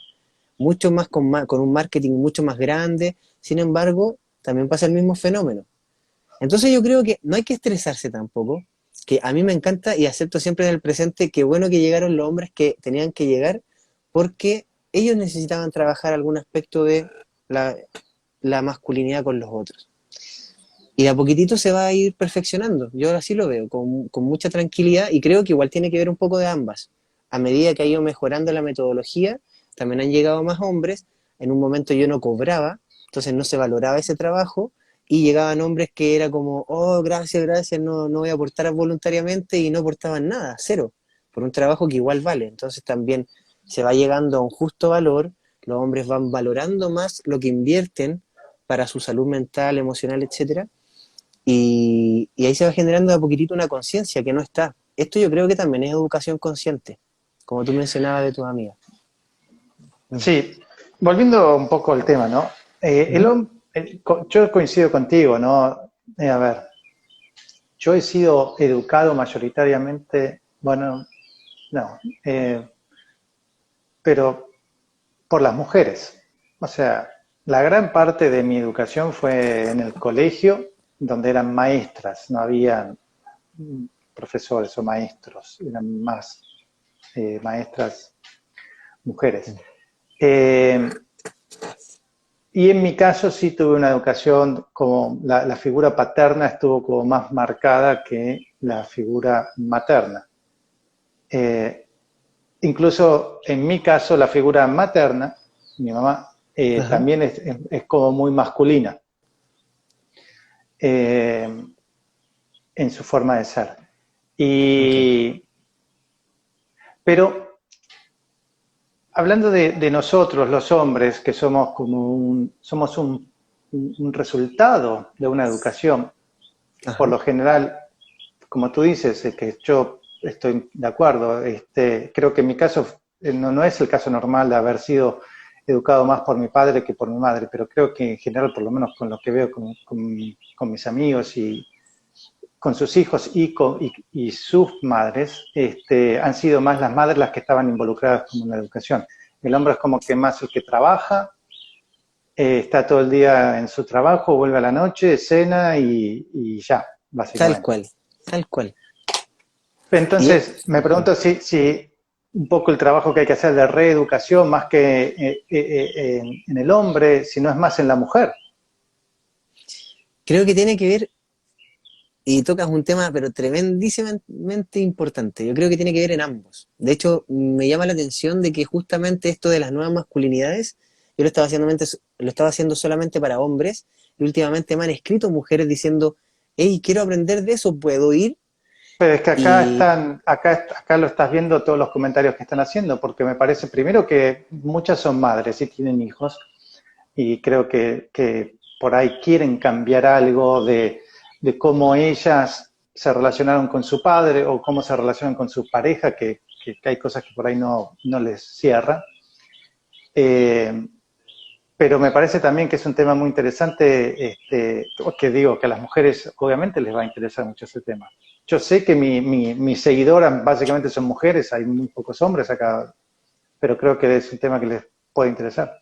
mucho más con un marketing mucho más grande. Sin embargo, también pasa el mismo fenómeno. Entonces yo creo que no hay que estresarse tampoco, que a mí me encanta y acepto siempre en el presente que bueno que llegaron los hombres que tenían que llegar, porque ellos necesitaban trabajar algún aspecto de la, la masculinidad con los otros. Y de a poquitito se va a ir perfeccionando. Yo así lo veo, con mucha tranquilidad, y creo que igual tiene que ver un poco de ambas. A medida que ha ido mejorando la metodología, también han llegado más hombres. En un momento yo no cobraba, entonces no se valoraba ese trabajo, y llegaban hombres que era como, oh, gracias, gracias, no voy a aportar voluntariamente, y no aportaban nada, cero, por un trabajo que igual vale. Entonces también se va llegando a un justo valor, los hombres van valorando más lo que invierten para su salud mental, emocional, etcétera, y ahí se va generando de a poquitito una conciencia que no está. Esto yo creo que también es educación consciente, como tú mencionabas de tus amigas. Sí, volviendo un poco al tema, ¿no? Ujú. Yo coincido contigo, ¿no? A ver, yo he sido educado mayoritariamente, bueno, no, pero por las mujeres. O sea, la gran parte de mi educación fue en el colegio, donde eran maestras, no habían profesores o maestros, eran más maestras mujeres. Eh, y en mi caso sí tuve una educación como la figura paterna estuvo como más marcada que la figura materna. Eh, Incluso en mi caso la figura materna, mi mamá, Ajá. también es como muy masculina eh, en su forma de ser. Ok. Y, pero hablando de nosotros, los hombres, que somos como somos un resultado de una educación, por Ajá. lo general, como tú dices, que yo estoy de acuerdo, creo que en mi caso no es el caso normal de haber sido educado más por mi padre que por mi madre, pero creo que en general, por lo menos con lo que veo con mis amigos y con sus hijos y sus madres, han sido más las madres las que estaban involucradas como en la educación. El hombre es como que más el que trabaja, está todo el día en su trabajo, vuelve a la noche, cena y ya, Tal básicamente. cual, tal cual. Y Entonces, me pregunto si un poco el trabajo que hay que hacer de reeducación, más que en el hombre, si no es más en la mujer. creo que tiene que ver, y tocas un tema, pero tremendísimamente importante. Yo creo que tiene que ver en ambos. De hecho, me llama la atención de que justamente esto de las nuevas masculinidades, yo lo estaba haciendo solamente para hombres, y últimamente me han escrito mujeres diciendo, hey, quiero aprender de eso, ¿puedo ir? Pero es que Y acá lo estás viendo todos los comentarios que están haciendo, porque me parece primero que muchas son madres y tienen hijos, y creo que por ahí quieren cambiar algo de cómo ellas se relacionaron con su padre o cómo se relacionan con su pareja, que hay cosas que por ahí no les cierra. Eh, pero me parece también que es un tema muy interesante, que digo que a las mujeres obviamente les va a interesar mucho ese tema. Yo sé que mis seguidoras básicamente son mujeres, hay muy pocos hombres acá, pero creo que es un tema que les puede interesar.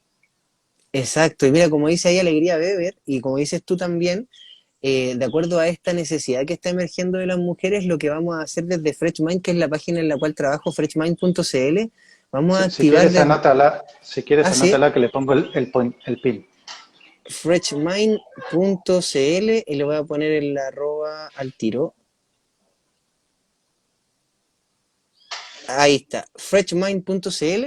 exacto, y mira, como dice ahí Alegría Weber, y como dices tú también, de acuerdo a esta necesidad que está emergiendo de las mujeres, lo que vamos a hacer desde Freshmind, que es la página en la cual trabajo, freshmind.cl, vamos a Si activar quieres, desde, anótala, si quieres, sí, anótala que le pongo el pin. freshmind.cl, y le voy a poner el arroba al tiro. ahí está, freshmind.cl,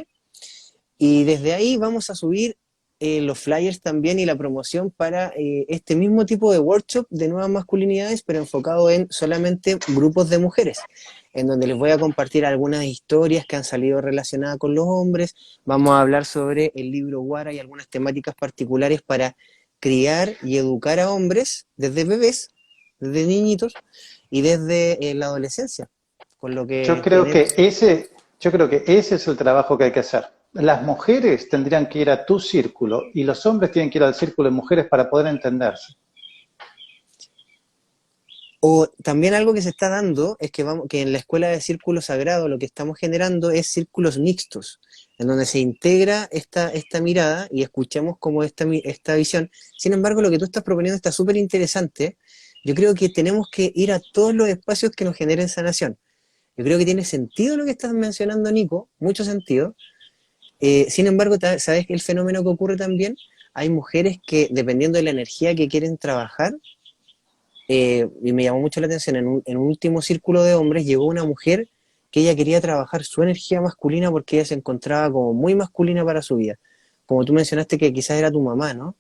y desde ahí vamos a subir los flyers también y la promoción para este mismo tipo de workshop de nuevas masculinidades, pero enfocado en solamente grupos de mujeres, en donde les voy a compartir algunas historias que han salido relacionadas con los hombres. Vamos a hablar sobre el libro Guara y algunas temáticas particulares para criar y educar a hombres desde bebés, desde niñitos y desde la adolescencia, con lo Yo que creo que tenemos. yo creo que ese es el trabajo que hay que hacer. Las mujeres tendrían que ir a tu círculo y los hombres tienen que ir al círculo de mujeres para poder entenderse. O también algo que se está dando es que en la escuela de círculo sagrado lo que estamos generando es círculos mixtos, en donde se integra esta mirada y escuchamos como esta visión. Sin embargo, lo que tú estás proponiendo está súper interesante. Yo creo que tenemos que ir a todos los espacios que nos generen sanación. Yo creo que tiene sentido lo que estás mencionando, Nico, mucho sentido. Sin embargo, ¿sabes el fenómeno que ocurre también? Hay mujeres que, dependiendo de la energía que quieren trabajar, y me llamó mucho la atención, en un último círculo de hombres llegó una mujer que ella quería trabajar su energía masculina porque ella se encontraba como muy masculina para su vida. Como tú mencionaste que quizás era tu mamá, ¿no?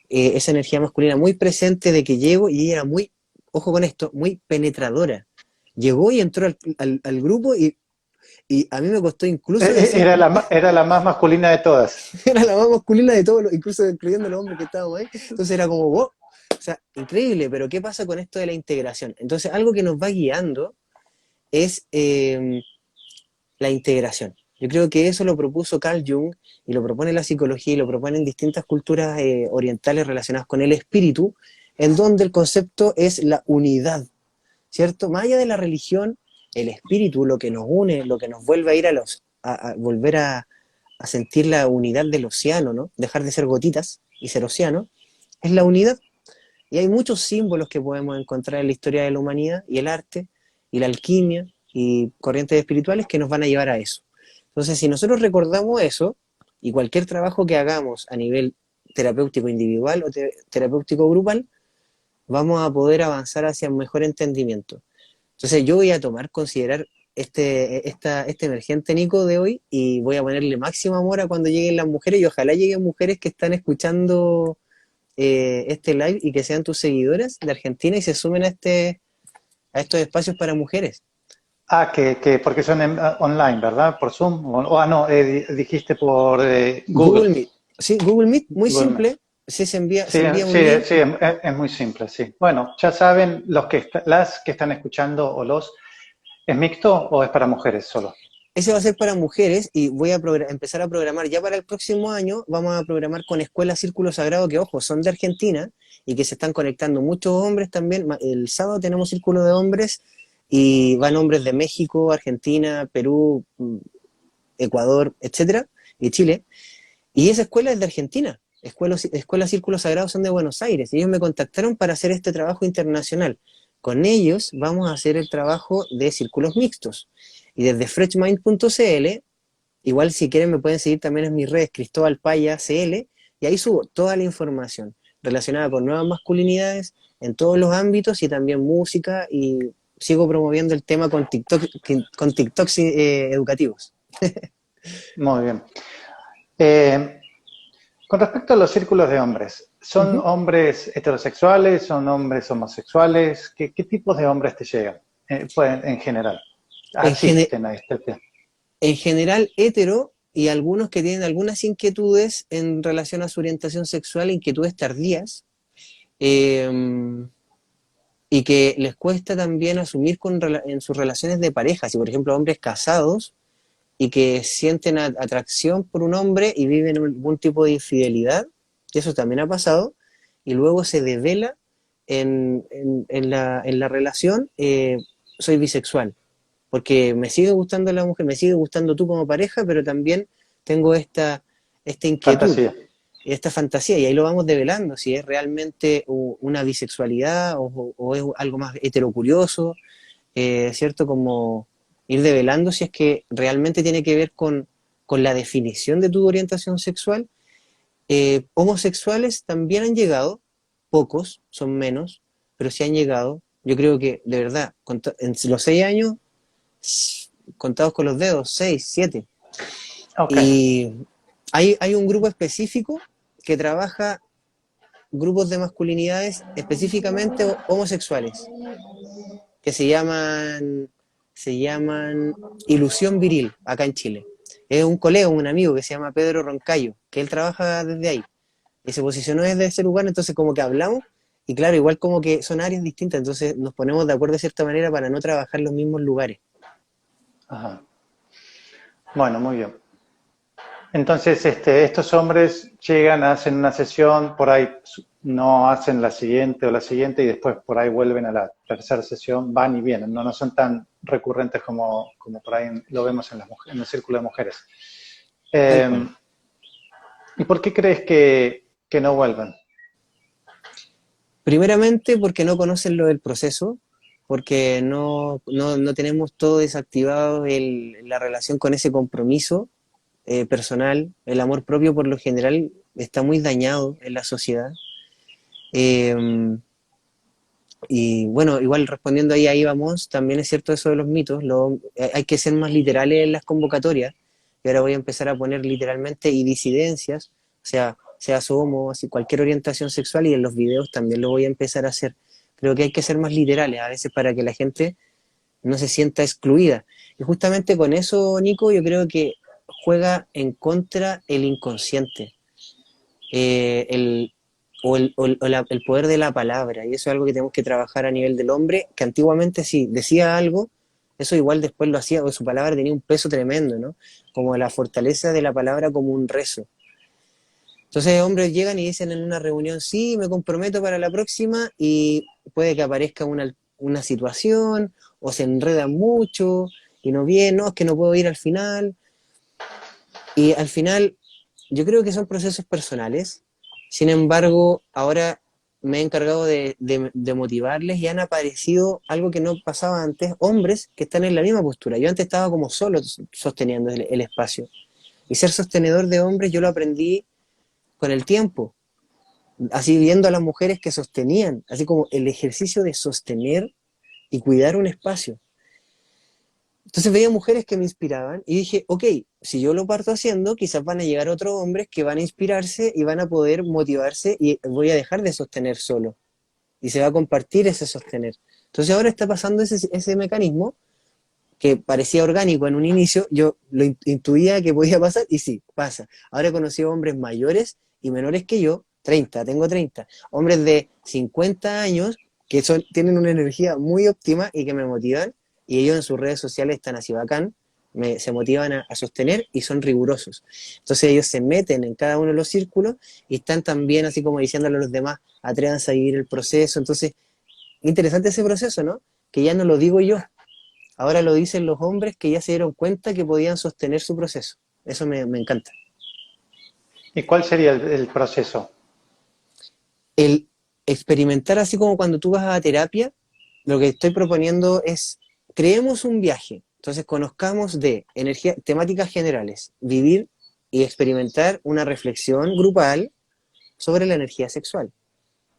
Esa energía masculina muy presente de que llego y ella era muy, ojo con esto, muy penetradora. Llegó y entró al grupo y a mí me costó incluso decir, Era la más masculina de todas. era la más masculina de todos, incluso incluyendo los hombres que estábamos ahí. Entonces era como, wow, o sea, increíble, pero ¿qué pasa con esto de la integración? Entonces, algo que nos va guiando es la integración. Yo creo que eso lo propuso Carl Jung y lo propone la psicología y lo proponen distintas culturas orientales relacionadas con el espíritu, en donde el concepto es la unidad, ¿cierto? Más allá de la religión, el espíritu, lo que nos une, lo que nos vuelve a ir a volver a sentir la unidad del océano, ¿no? Dejar de ser gotitas y ser océano, es la unidad. Y hay muchos símbolos que podemos encontrar en la historia de la humanidad y el arte y la alquimia y corrientes espirituales que nos van a llevar a eso. Entonces, si nosotros recordamos eso y cualquier trabajo que hagamos a nivel terapéutico individual o terapéutico grupal, vamos a poder avanzar hacia un mejor entendimiento. Entonces, yo voy a considerar este emergente Nico de hoy y voy a ponerle máximo amor a cuando lleguen las mujeres y ojalá lleguen mujeres que están escuchando este live y que sean tus seguidoras de Argentina y se sumen a estos espacios para mujeres. Porque son online, ¿verdad? Por Zoom. No, dijiste por Google Google. Meet. Sí, Google Meet, muy Google Meet. simple. Se Sí, envía un sí, link. sí, es muy simple, sí. Bueno, ya saben las que están escuchando ¿es mixto o es para mujeres solo? Ese va a ser para mujeres y voy a empezar a programar ya para el próximo año. Vamos a programar con Escuela Círculo Sagrado, que ojo, son de Argentina y que se están conectando muchos hombres también. El sábado tenemos Círculo de Hombres y van hombres de México, Argentina, Perú, Ecuador, etcétera, y Chile. Y esa escuela es de Argentina. Escuela Círculo Sagrado son de Buenos Aires. Y ellos me contactaron para hacer este trabajo internacional. Con ellos vamos a hacer el trabajo de círculos mixtos. Y desde freshmind.cl, igual si quieren me pueden seguir también en mis redes, Cristóbal Paya CL, y ahí subo toda la información relacionada con nuevas masculinidades en todos los ámbitos y también música, y sigo promoviendo el tema con TikToks educativos. Muy bien. Con respecto a los círculos de hombres, ¿son Ujú. hombres heterosexuales? ¿Son hombres homosexuales? ¿Qué tipos de hombres te llegan? Pues, en general, En, gene- asisten a este tema. en general hetero y algunos que tienen algunas inquietudes en relación a su orientación sexual, inquietudes tardías, eh, y que les cuesta también asumir en sus relaciones de pareja. Si por ejemplo hombres casados y que sienten atracción por un hombre y viven algún tipo de infidelidad, y eso también ha pasado, y luego se devela en la relación, soy bisexual, porque me sigue gustando la mujer, me sigue gustando tú como pareja, pero también tengo esta inquietud, Fantasía. esta fantasía, y ahí lo vamos develando, si es realmente una bisexualidad o es algo más heterocurioso, ¿cierto? Como ir develando si es que realmente tiene que ver con la definición de tu orientación sexual. Homosexuales también han llegado, pocos, son menos, pero sí han llegado. Yo creo que, de verdad, en los 6 años, contados con los dedos, 6, 7. Ok, Y hay un grupo específico que trabaja grupos de masculinidades específicamente homosexuales, que se llaman Ilusión Viril, acá en Chile. Es un colega, un amigo que se llama Pedro Roncayo, que él trabaja desde ahí, y se posicionó desde ese lugar, entonces como que hablamos, y claro, igual como que son áreas distintas, entonces nos ponemos de acuerdo de cierta manera para no trabajar los mismos lugares. ajá. Bueno, muy bien. Entonces, estos hombres llegan, hacen una sesión, por ahí no hacen la siguiente o la siguiente y después por ahí vuelven a la tercera sesión, van y vienen, no son tan recurrentes como por ahí lo vemos en el círculo de mujeres. Tal Eh, cual. ¿Y por qué crees que no vuelvan? Primeramente porque no conocen lo del proceso, porque no tenemos todo desactivado la relación con ese compromiso personal, el amor propio por lo general está muy dañado en la sociedad. Eh, y bueno, igual respondiendo ahí vamos, también es cierto eso de los mitos, hay que ser más literales en las convocatorias, y ahora voy a empezar a poner literalmente y disidencias, o sea homo, así cualquier orientación sexual, y en los videos también lo voy a empezar a hacer. Creo que hay que ser más literales a veces para que la gente no se sienta excluida. Y justamente con eso, Nico, yo creo que juega en contra el inconsciente, el, el poder de la palabra, y eso es algo que tenemos que trabajar a nivel del hombre, que antiguamente sí decía algo, eso igual después lo hacía, o su palabra tenía un peso tremendo, ¿no? Como la fortaleza de la palabra como un rezo. Entonces hombres llegan y dicen en una reunión, sí, me comprometo para la próxima, y puede que aparezca una situación, o se enredan mucho, y no vienen, no, es que no puedo ir al final, y al final yo creo que son procesos personales. Sin embargo, ahora me he encargado de motivarles, y han aparecido algo que no pasaba antes, hombres que están en la misma postura. Yo antes estaba como solo sosteniendo el espacio. Y ser sostenedor de hombres yo lo aprendí con el tiempo, así viendo a las mujeres que sostenían, así como el ejercicio de sostener y cuidar un espacio. Entonces veía mujeres que me inspiraban y dije, ok, si yo lo parto haciendo, quizás van a llegar otros hombres que van a inspirarse y van a poder motivarse, y voy a dejar de sostener solo y se va a compartir ese sostener. Entonces ahora está pasando ese mecanismo que parecía orgánico en un inicio, yo lo intuía que podía pasar y sí, pasa. Ahora he conocido hombres mayores y menores que yo, 30, tengo 30, hombres de 50 años que tienen una energía muy óptima y que me motivan, y ellos en sus redes sociales están así bacán, se motivan a sostener y son rigurosos. Entonces ellos se meten en cada uno de los círculos y están también así como diciéndole a los demás, atrévanse a vivir el proceso. Entonces, interesante ese proceso, ¿no? Que ya no lo digo yo, ahora lo dicen los hombres que ya se dieron cuenta que podían sostener su proceso. Eso me encanta. ¿Y cuál sería el proceso? El experimentar, así como cuando tú vas a terapia, lo que estoy proponiendo es, creemos un viaje. Entonces conozcamos de temáticas generales, vivir y experimentar una reflexión grupal sobre la energía sexual.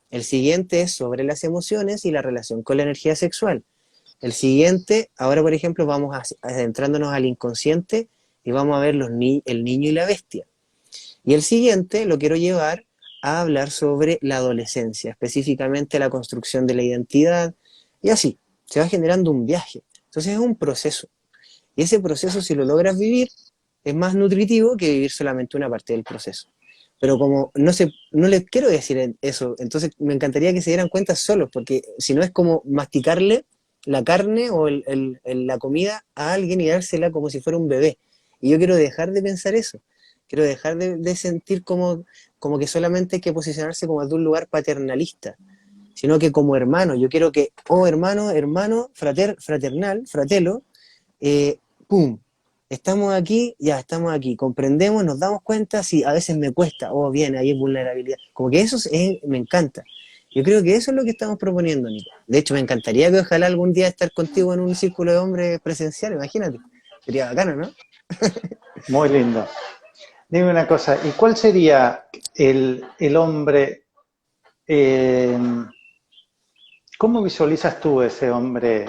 El siguiente es sobre las emociones y la relación con la energía sexual. El siguiente, ahora por ejemplo, vamos adentrándonos al inconsciente y vamos a ver el niño y la bestia. Y el siguiente lo quiero llevar a hablar sobre la adolescencia, específicamente la construcción de la identidad, y así, se va generando un viaje. Entonces es un proceso. Y ese proceso, si lo logras vivir, es más nutritivo que vivir solamente una parte del proceso. Pero como no les quiero decir eso, entonces me encantaría que se dieran cuenta solos, porque si no es como masticarle la carne o la comida a alguien y dársela como si fuera un bebé. Y yo quiero dejar de pensar eso. Quiero dejar de sentir como que solamente hay que posicionarse como de un lugar paternalista, sino que como hermano. Yo quiero que, oh hermano, hermano, fraternal, fratelo, eh, ¡pum! Estamos aquí, ya estamos aquí, comprendemos, nos damos cuenta, sí, a veces me cuesta, oh, bien, ahí es vulnerabilidad. Como que eso me encanta. Yo creo que eso es lo que estamos proponiendo, Nico. De hecho, me encantaría que ojalá algún día estar contigo en un círculo de hombres presencial, imagínate. Sería bacano, ¿no? Muy lindo. Dime una cosa, ¿y cuál sería el hombre, eh, cómo visualizas tú ese hombre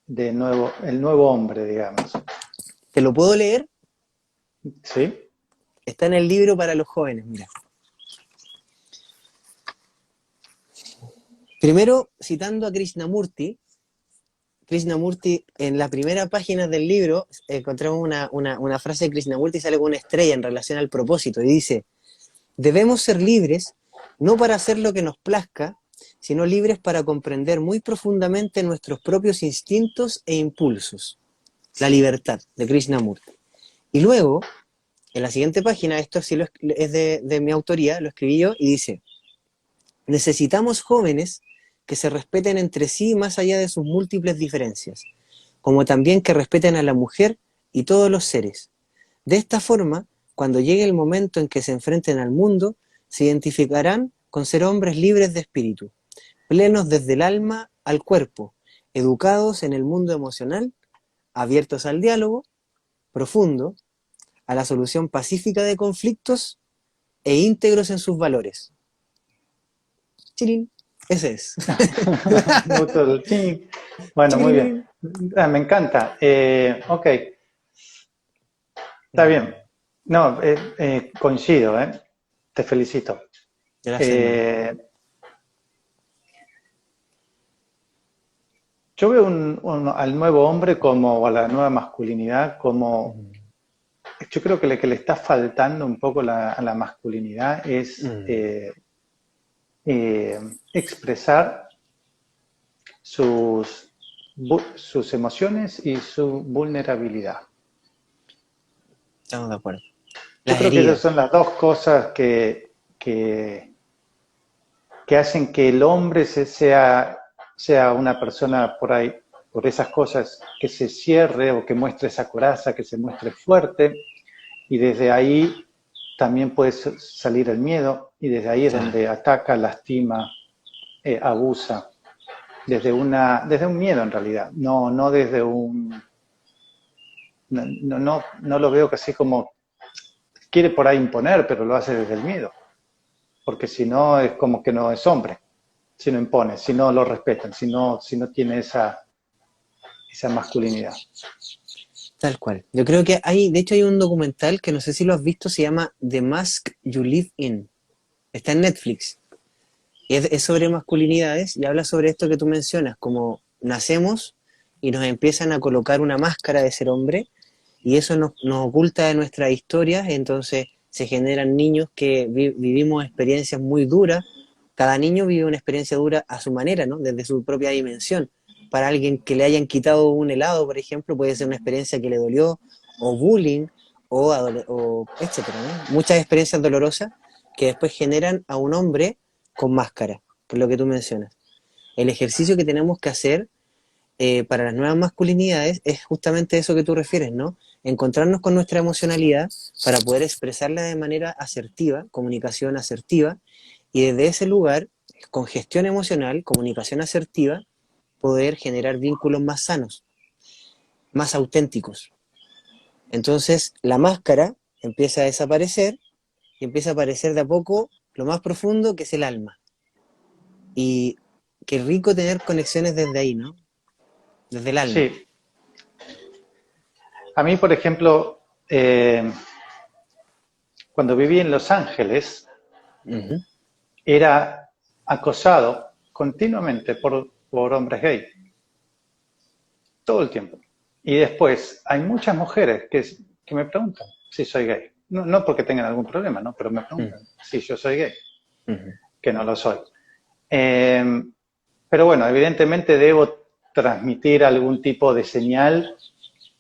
de nuevo, el nuevo hombre, digamos. ¿Te lo puedo leer? ¿Sí? Está en el libro para los jóvenes, mira. Primero, citando a Krishnamurti, en la primera página del libro encontramos una frase de Krishnamurti, sale con una estrella en relación al propósito, y dice: debemos ser libres, no para hacer lo que nos plazca, sino libres para comprender muy profundamente nuestros propios instintos e impulsos. La libertad, de Krishnamurti. Y luego, en la siguiente página, esto sí es de mi autoría, lo escribí yo, y dice: necesitamos jóvenes que se respeten entre sí más allá de sus múltiples diferencias, como también que respeten a la mujer y todos los seres. De esta forma, cuando llegue el momento en que se enfrenten al mundo, se identificarán con ser hombres libres de espíritu, plenos desde el alma al cuerpo, educados en el mundo emocional, abiertos al diálogo profundo, a la solución pacífica de conflictos e íntegros en sus valores. Chirín. Ese es. Bueno, muy bien. Me encanta. Ok, está bien. No, coincido, ¿eh? Te felicito. Gracias, hermano. Yo veo al nuevo hombre como, o a la nueva masculinidad como, yo creo que lo que le está faltando un poco a la masculinidad es expresar sus emociones y su vulnerabilidad. Estamos de acuerdo. Yo Las creo que esas heridas. son las dos cosas que hacen que el hombre sea una persona por ahí, por esas cosas, que se cierre o que muestre esa coraza, que se muestre fuerte, y desde ahí también puede salir el miedo, y desde ahí es donde ataca, lastima, abusa, desde un miedo en realidad, no desde un... No lo veo casi como quiere por ahí imponer, pero lo hace desde el miedo, porque si no es como que no es hombre, si no impone, si no lo respetan, si no tiene esa masculinidad. Tal cual. Yo creo que de hecho hay un documental que no sé si lo has visto, se llama The Mask You Live In. Está en Netflix. Es sobre masculinidades y habla sobre esto que tú mencionas, como nacemos y nos empiezan a colocar una máscara de ser hombre y eso nos oculta de nuestras historias, entonces se generan niños que vivimos experiencias muy duras. Cada niño vive una experiencia dura a su manera, ¿no? Desde su propia dimensión. Para alguien que le hayan quitado un helado, por ejemplo, puede ser una experiencia que le dolió, o bullying, o etcétera, ¿no? Muchas experiencias dolorosas que después generan a un hombre con máscara, por lo que tú mencionas. El ejercicio que tenemos que hacer para las nuevas masculinidades es justamente eso que tú refieres, ¿no? Encontrarnos con nuestra emocionalidad para poder expresarla de manera asertiva, comunicación asertiva, y desde ese lugar, con gestión emocional, comunicación asertiva, poder generar vínculos más sanos, más auténticos. Entonces, la máscara empieza a desaparecer y empieza a aparecer de a poco lo más profundo, que es el alma. Y qué rico tener conexiones desde ahí, ¿no? Desde el alma. Sí. A mí, por ejemplo, cuando viví en Los Ángeles, era acosado continuamente por hombres gay. Todo el tiempo. Y después hay muchas mujeres que me preguntan si soy gay. No porque tengan algún problema, ¿no? Pero me preguntan si yo soy gay, que no lo soy. Pero bueno, evidentemente debo transmitir algún tipo de señal.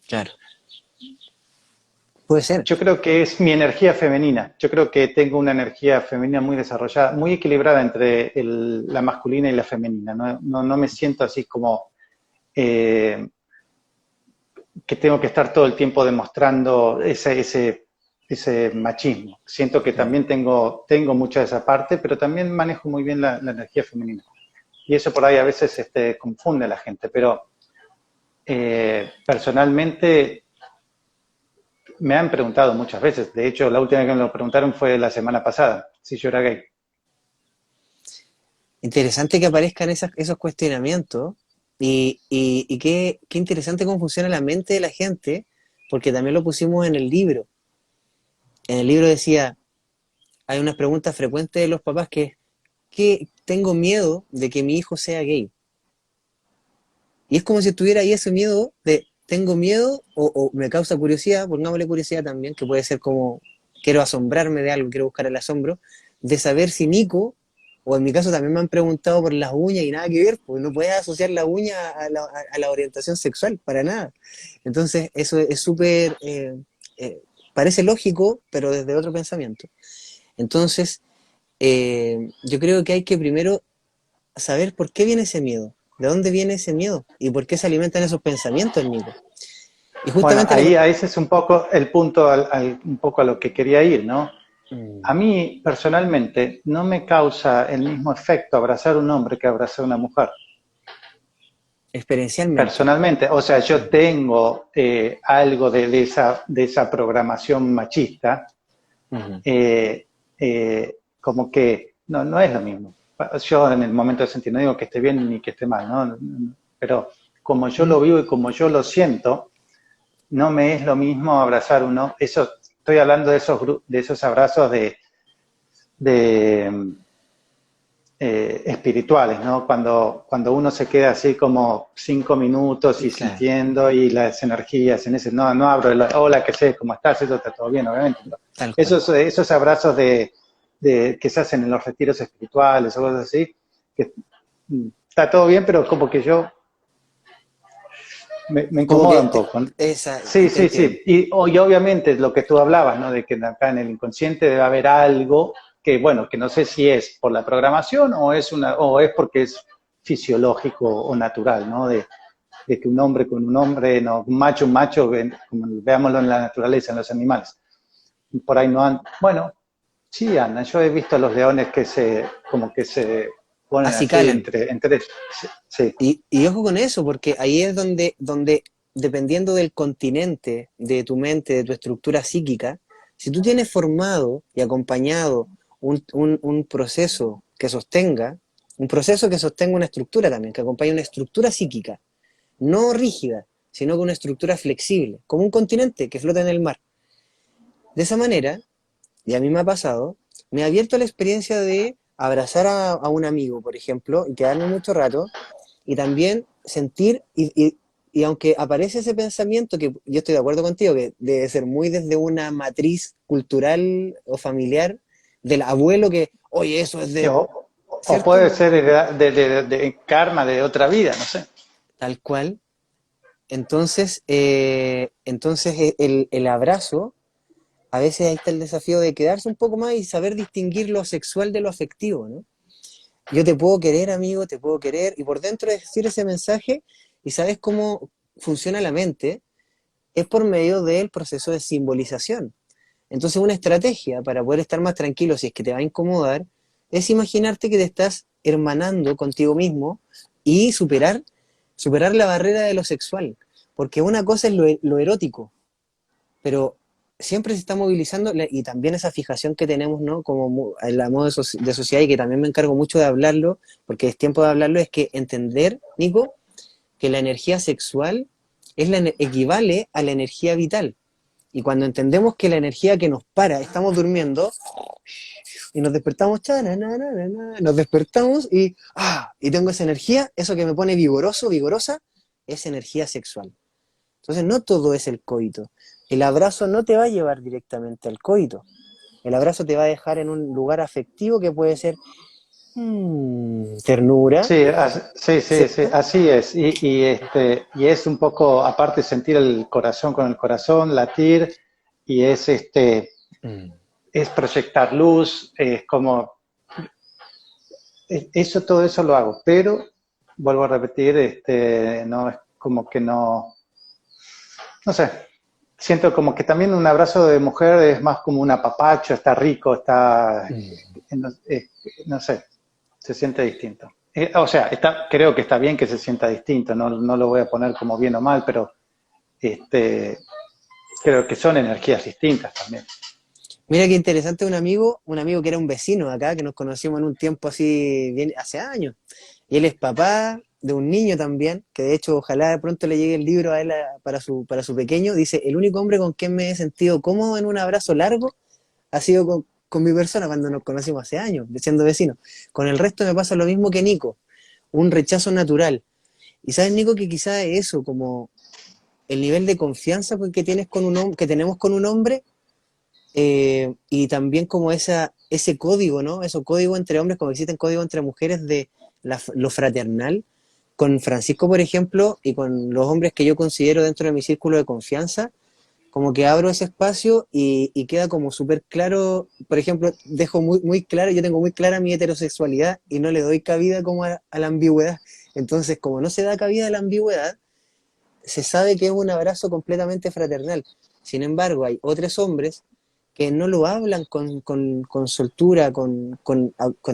Claro. Puede ser. Yo creo que es mi energía femenina. Yo creo que tengo una energía femenina muy desarrollada, muy equilibrada entre la masculina y la femenina. No me siento así como que tengo que estar todo el tiempo demostrando ese machismo. Siento que también tengo mucha de esa parte, pero también manejo muy bien la energía femenina. Y eso por ahí a veces confunde a la gente, pero personalmente me han preguntado muchas veces. De hecho, la última vez que me lo preguntaron fue la semana pasada, si yo era gay. Interesante que aparezcan esos cuestionamientos, Y qué interesante cómo funciona la mente de la gente, porque también lo pusimos en el libro. En el libro decía, hay unas preguntas frecuentes de los papás que tengo miedo de que mi hijo sea gay. Y es como si estuviera ahí ese miedo de, tengo miedo o me causa curiosidad, pongámosle curiosidad también, que puede ser como, quiero asombrarme de algo, quiero buscar el asombro, de saber si Nico, o en mi caso también me han preguntado por las uñas y nada que ver, porque no puedes asociar la uña a la orientación sexual, para nada. Entonces, eso es súper, parece lógico, pero desde otro pensamiento. Entonces, yo creo que hay que primero saber por qué viene ese miedo, de dónde viene ese miedo y por qué se alimentan esos pensamientos, Nico. Y Bueno, justamente ahí a ese es un poco el punto, un poco a lo que quería ir, ¿no? Mm, A mí, personalmente, no me causa el mismo efecto abrazar a un hombre que abrazar a una mujer. experiencialmente. Personalmente, o sea, yo Mm, tengo algo de esa programación machista, ujú, como que no es lo mismo. Yo en el momento de sentir, no digo que esté bien ni que esté mal, ¿no? Pero como yo mm, lo vivo y como yo lo siento, no me es lo mismo abrazar uno. Eso, estoy hablando de esos abrazos de espirituales, ¿no? Cuando uno se queda así como 5 minutos y claro, sintiendo y las energías en ese, no abro el, hola, ¿qué sé? ¿Cómo estás? Eso está todo bien, obviamente, pero tal cual. esos abrazos que se hacen en los retiros espirituales o cosas así, que está todo bien, pero como que yo me Como incomoda que un poco, ¿no? esa, Sí, te sí, entiendo, sí. Y obviamente lo que tú hablabas, ¿no? De que acá en el inconsciente debe haber algo que, bueno, que no sé si es por la programación o es porque es fisiológico o natural, ¿no? De que un hombre con un hombre, no, un macho, como veámoslo en la naturaleza, en los animales. Por ahí no han, bueno, sí andan. Yo he visto a los leones como que se ponen así así calan. entre sí, sí. Y ojo con eso, porque ahí es donde, dependiendo del continente, de tu mente, de tu estructura psíquica, si tú tienes formado y acompañado un proceso que sostenga, un proceso que sostenga una estructura también, que acompañe una estructura psíquica, no rígida, sino con una estructura flexible, como un continente que flota en el mar. De esa manera, y a mí me ha pasado, me ha abierto la experiencia de abrazar a un amigo, por ejemplo, y quedarme mucho rato, y también sentir, y aunque aparece ese pensamiento, que yo estoy de acuerdo contigo, que debe ser muy desde una matriz cultural o familiar, del abuelo que, oye, eso es Sí, de, o ¿cierto? puede ser de karma de otra vida, no sé. Tal cual. Entonces el abrazo, a veces ahí está el desafío de quedarse un poco más y saber distinguir lo sexual de lo afectivo, ¿no? Yo te puedo querer, amigo, te puedo querer, y por dentro decir ese mensaje, y sabes cómo funciona la mente, es por medio del proceso de simbolización. Entonces, una estrategia para poder estar más tranquilo si es que te va a incomodar, es imaginarte que te estás hermanando contigo mismo y superar la barrera de lo sexual. Porque una cosa es lo erótico, pero siempre se está movilizando y también esa fijación que tenemos, ¿no? Como en la modo de sociedad y que también me encargo mucho de hablarlo, porque es tiempo de hablarlo, es que entender, Nico, que la energía sexual equivale a la energía vital. Y cuando entendemos que la energía que nos para, estamos durmiendo y nos despertamos, nos despertamos y tengo esa energía, eso que me pone vigoroso, vigorosa, es energía sexual. Entonces no todo es el coito. El abrazo no te va a llevar directamente al coito. El abrazo te va a dejar en un lugar afectivo que puede ser ternura, Sí, sí, sí, sí, ¿cierto? así es. Y es un poco, aparte, sentir el corazón con el corazón, latir, y Mm. es proyectar luz, es como, todo eso lo hago, pero vuelvo a repetir, no es como que no sé, siento como que también un abrazo de mujer es más como un apapacho, está rico, no, no sé, se siente distinto. O sea, creo que está bien que se sienta distinto, no lo voy a poner como bien o mal, pero este, creo que son energías distintas también. Mira qué interesante un amigo que era un vecino de acá, que nos conocimos en un tiempo así, bien, hace años. Y él es papá de un niño también, que de hecho ojalá de pronto le llegue el libro a él para su pequeño, dice, el único hombre con quien me he sentido cómodo en un abrazo largo ha sido con mi persona cuando nos conocimos hace años, siendo vecinos. Con el resto me pasa lo mismo que Nico, un rechazo natural. Y sabes, Nico, que quizás es eso, como el nivel de confianza que tienes con que tenemos con un hombre, y también como ese código, ¿no? Ese código entre hombres, como existen códigos entre mujeres de lo fraternal. Con Francisco, por ejemplo, y con los hombres que yo considero dentro de mi círculo de confianza, como que abro ese espacio y queda como súper claro. Por ejemplo, dejo muy claro, yo tengo muy clara mi heterosexualidad y no le doy cabida como a la ambigüedad. Entonces, como no se da cabida a la ambigüedad, se sabe que es un abrazo completamente fraternal. Sin embargo, hay otros hombres que no lo hablan con soltura,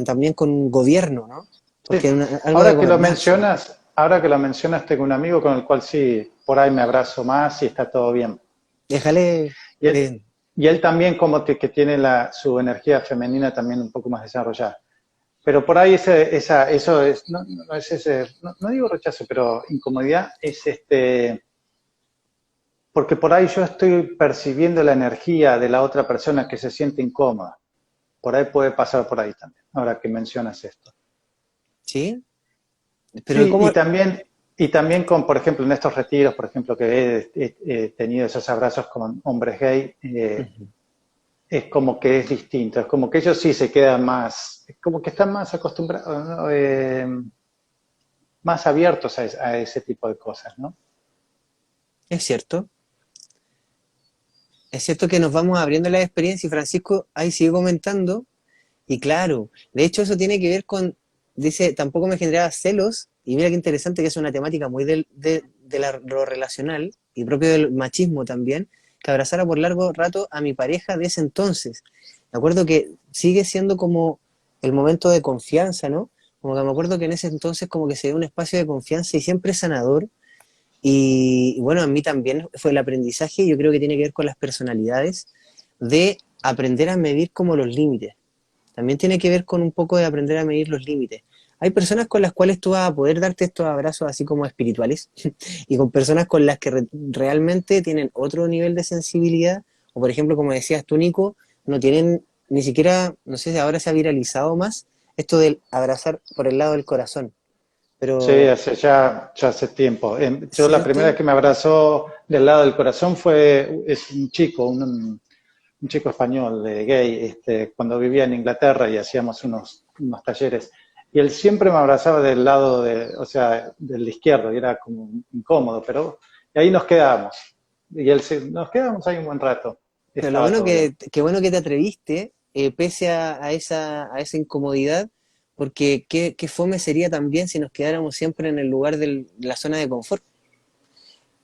también con gobierno, ¿no? Porque Sí. es algo de gobernanza. Ahora que lo mencionas, tengo un amigo con el cual sí, por ahí me abrazo más y está todo bien. Déjale, Y él, y él también como que tiene su energía femenina también un poco más desarrollada. Pero por ahí eso es, no es ese, no digo rechazo, pero incomodidad es porque por ahí yo estoy percibiendo la energía de la otra persona que se siente incómoda. Por ahí puede pasar por ahí también, ahora que mencionas esto. ¿sí? Pero Sí, ¿cómo? y también con, por ejemplo, en estos retiros, por ejemplo, que he tenido esos abrazos con hombres gay, es como que es distinto, es como que ellos sí se quedan más, es como que están más acostumbrados, ¿no? Más abiertos a ese tipo de cosas, ¿no? Es cierto. Es cierto que nos vamos abriendo la experiencia y Francisco ahí sigue comentando. Y claro, de hecho eso tiene que ver con, dice, tampoco me generaba celos, y mira qué interesante que es una temática muy lo relacional y propio del machismo también, que abrazara por largo rato a mi pareja de ese entonces. Me acuerdo que sigue siendo como el momento de confianza, ¿no? Como que me acuerdo que en ese entonces como que se dio un espacio de confianza y siempre sanador. Y bueno, a mí también fue el aprendizaje, yo creo que tiene que ver con las personalidades, de aprender a medir como los límites. También tiene que ver con un poco de aprender a medir los límites. Hay personas con las cuales tú vas a poder darte estos abrazos así como espirituales y con personas con las que realmente tienen otro nivel de sensibilidad, o por ejemplo, como decías tú, Nico, no tienen ni siquiera, no sé si ahora se ha viralizado más, esto del abrazar por el lado del corazón, Sí, pero, ya hace tiempo. Yo la primera vez ¿cierto? que me abrazó del lado del corazón es un chico, un chico español gay, cuando vivía en Inglaterra y hacíamos unos talleres. Y él siempre me abrazaba del lado o sea, del izquierdo, y era como incómodo, pero y ahí nos quedábamos. Nos quedamos ahí un buen rato. Pero lo Estaba bueno todo bien. qué bueno que te atreviste, pese a esa incomodidad, porque qué fome sería también si nos quedáramos siempre en el lugar de la zona de confort,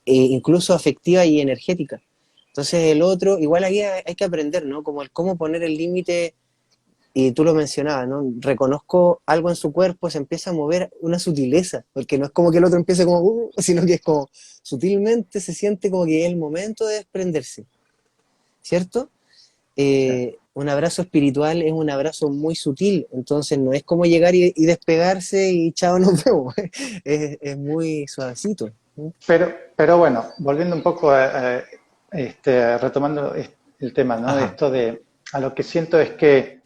incluso afectiva y energética. Entonces el otro, igual ahí hay que aprender, ¿no? Como el cómo poner el límite, y tú lo mencionabas, ¿no? Reconozco algo en su cuerpo, se empieza a mover una sutileza, porque no es como que el otro empiece como, sino que es como sutilmente se siente como que es el momento de desprenderse, ¿cierto? Sí. Un abrazo espiritual es un abrazo muy sutil, entonces no es como llegar y despegarse y chao, nos vemos, es muy suavecito. ¿No? Pero bueno, volviendo un poco retomando el tema, ¿no? De Ajá. esto a lo que siento es que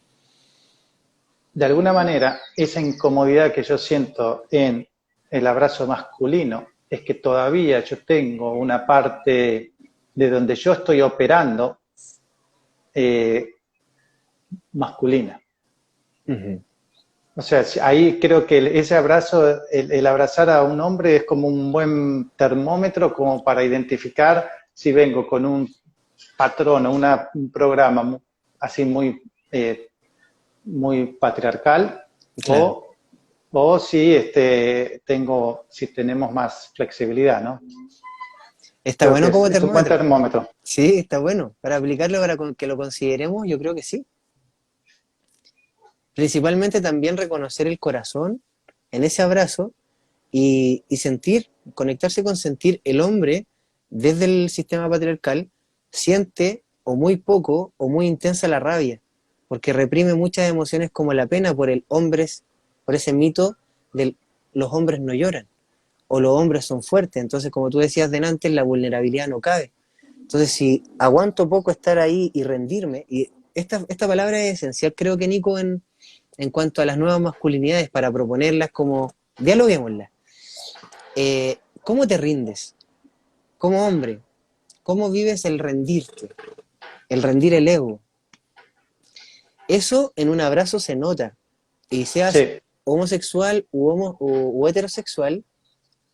de alguna manera, esa incomodidad que yo siento en el abrazo masculino es que todavía yo tengo una parte de donde yo estoy operando eh, masculina. Ujú. O sea, ahí creo que ese abrazo, el abrazar a un hombre es como un buen termómetro como para identificar si vengo con un patrón o un programa así muy patriarcal Claro. o O si si tenemos más flexibilidad, ¿no? ¿Está Creo que bueno como es un buen termómetro? termómetro. Sí, está bueno. Para aplicarlo, que lo consideremos, yo creo que sí. Principalmente también reconocer el corazón en ese abrazo y sentir, conectarse con sentir el hombre desde el sistema patriarcal, siente o muy poco o muy intensa la rabia, porque reprime muchas emociones como la pena por por ese mito de los hombres no lloran. o los hombres son fuertes. Entonces, como tú decías delante, la vulnerabilidad no cabe. Entonces, si aguanto poco estar ahí y rendirme, y esta palabra es esencial, creo que Nico, en cuanto a las nuevas masculinidades, para proponerlas como, dialoguémoslas. ¿Cómo te rindes? Como hombre, ¿cómo vives el rendirte? El rendir el ego. Eso en un abrazo se nota. Y seas Sí, homosexual u heterosexual,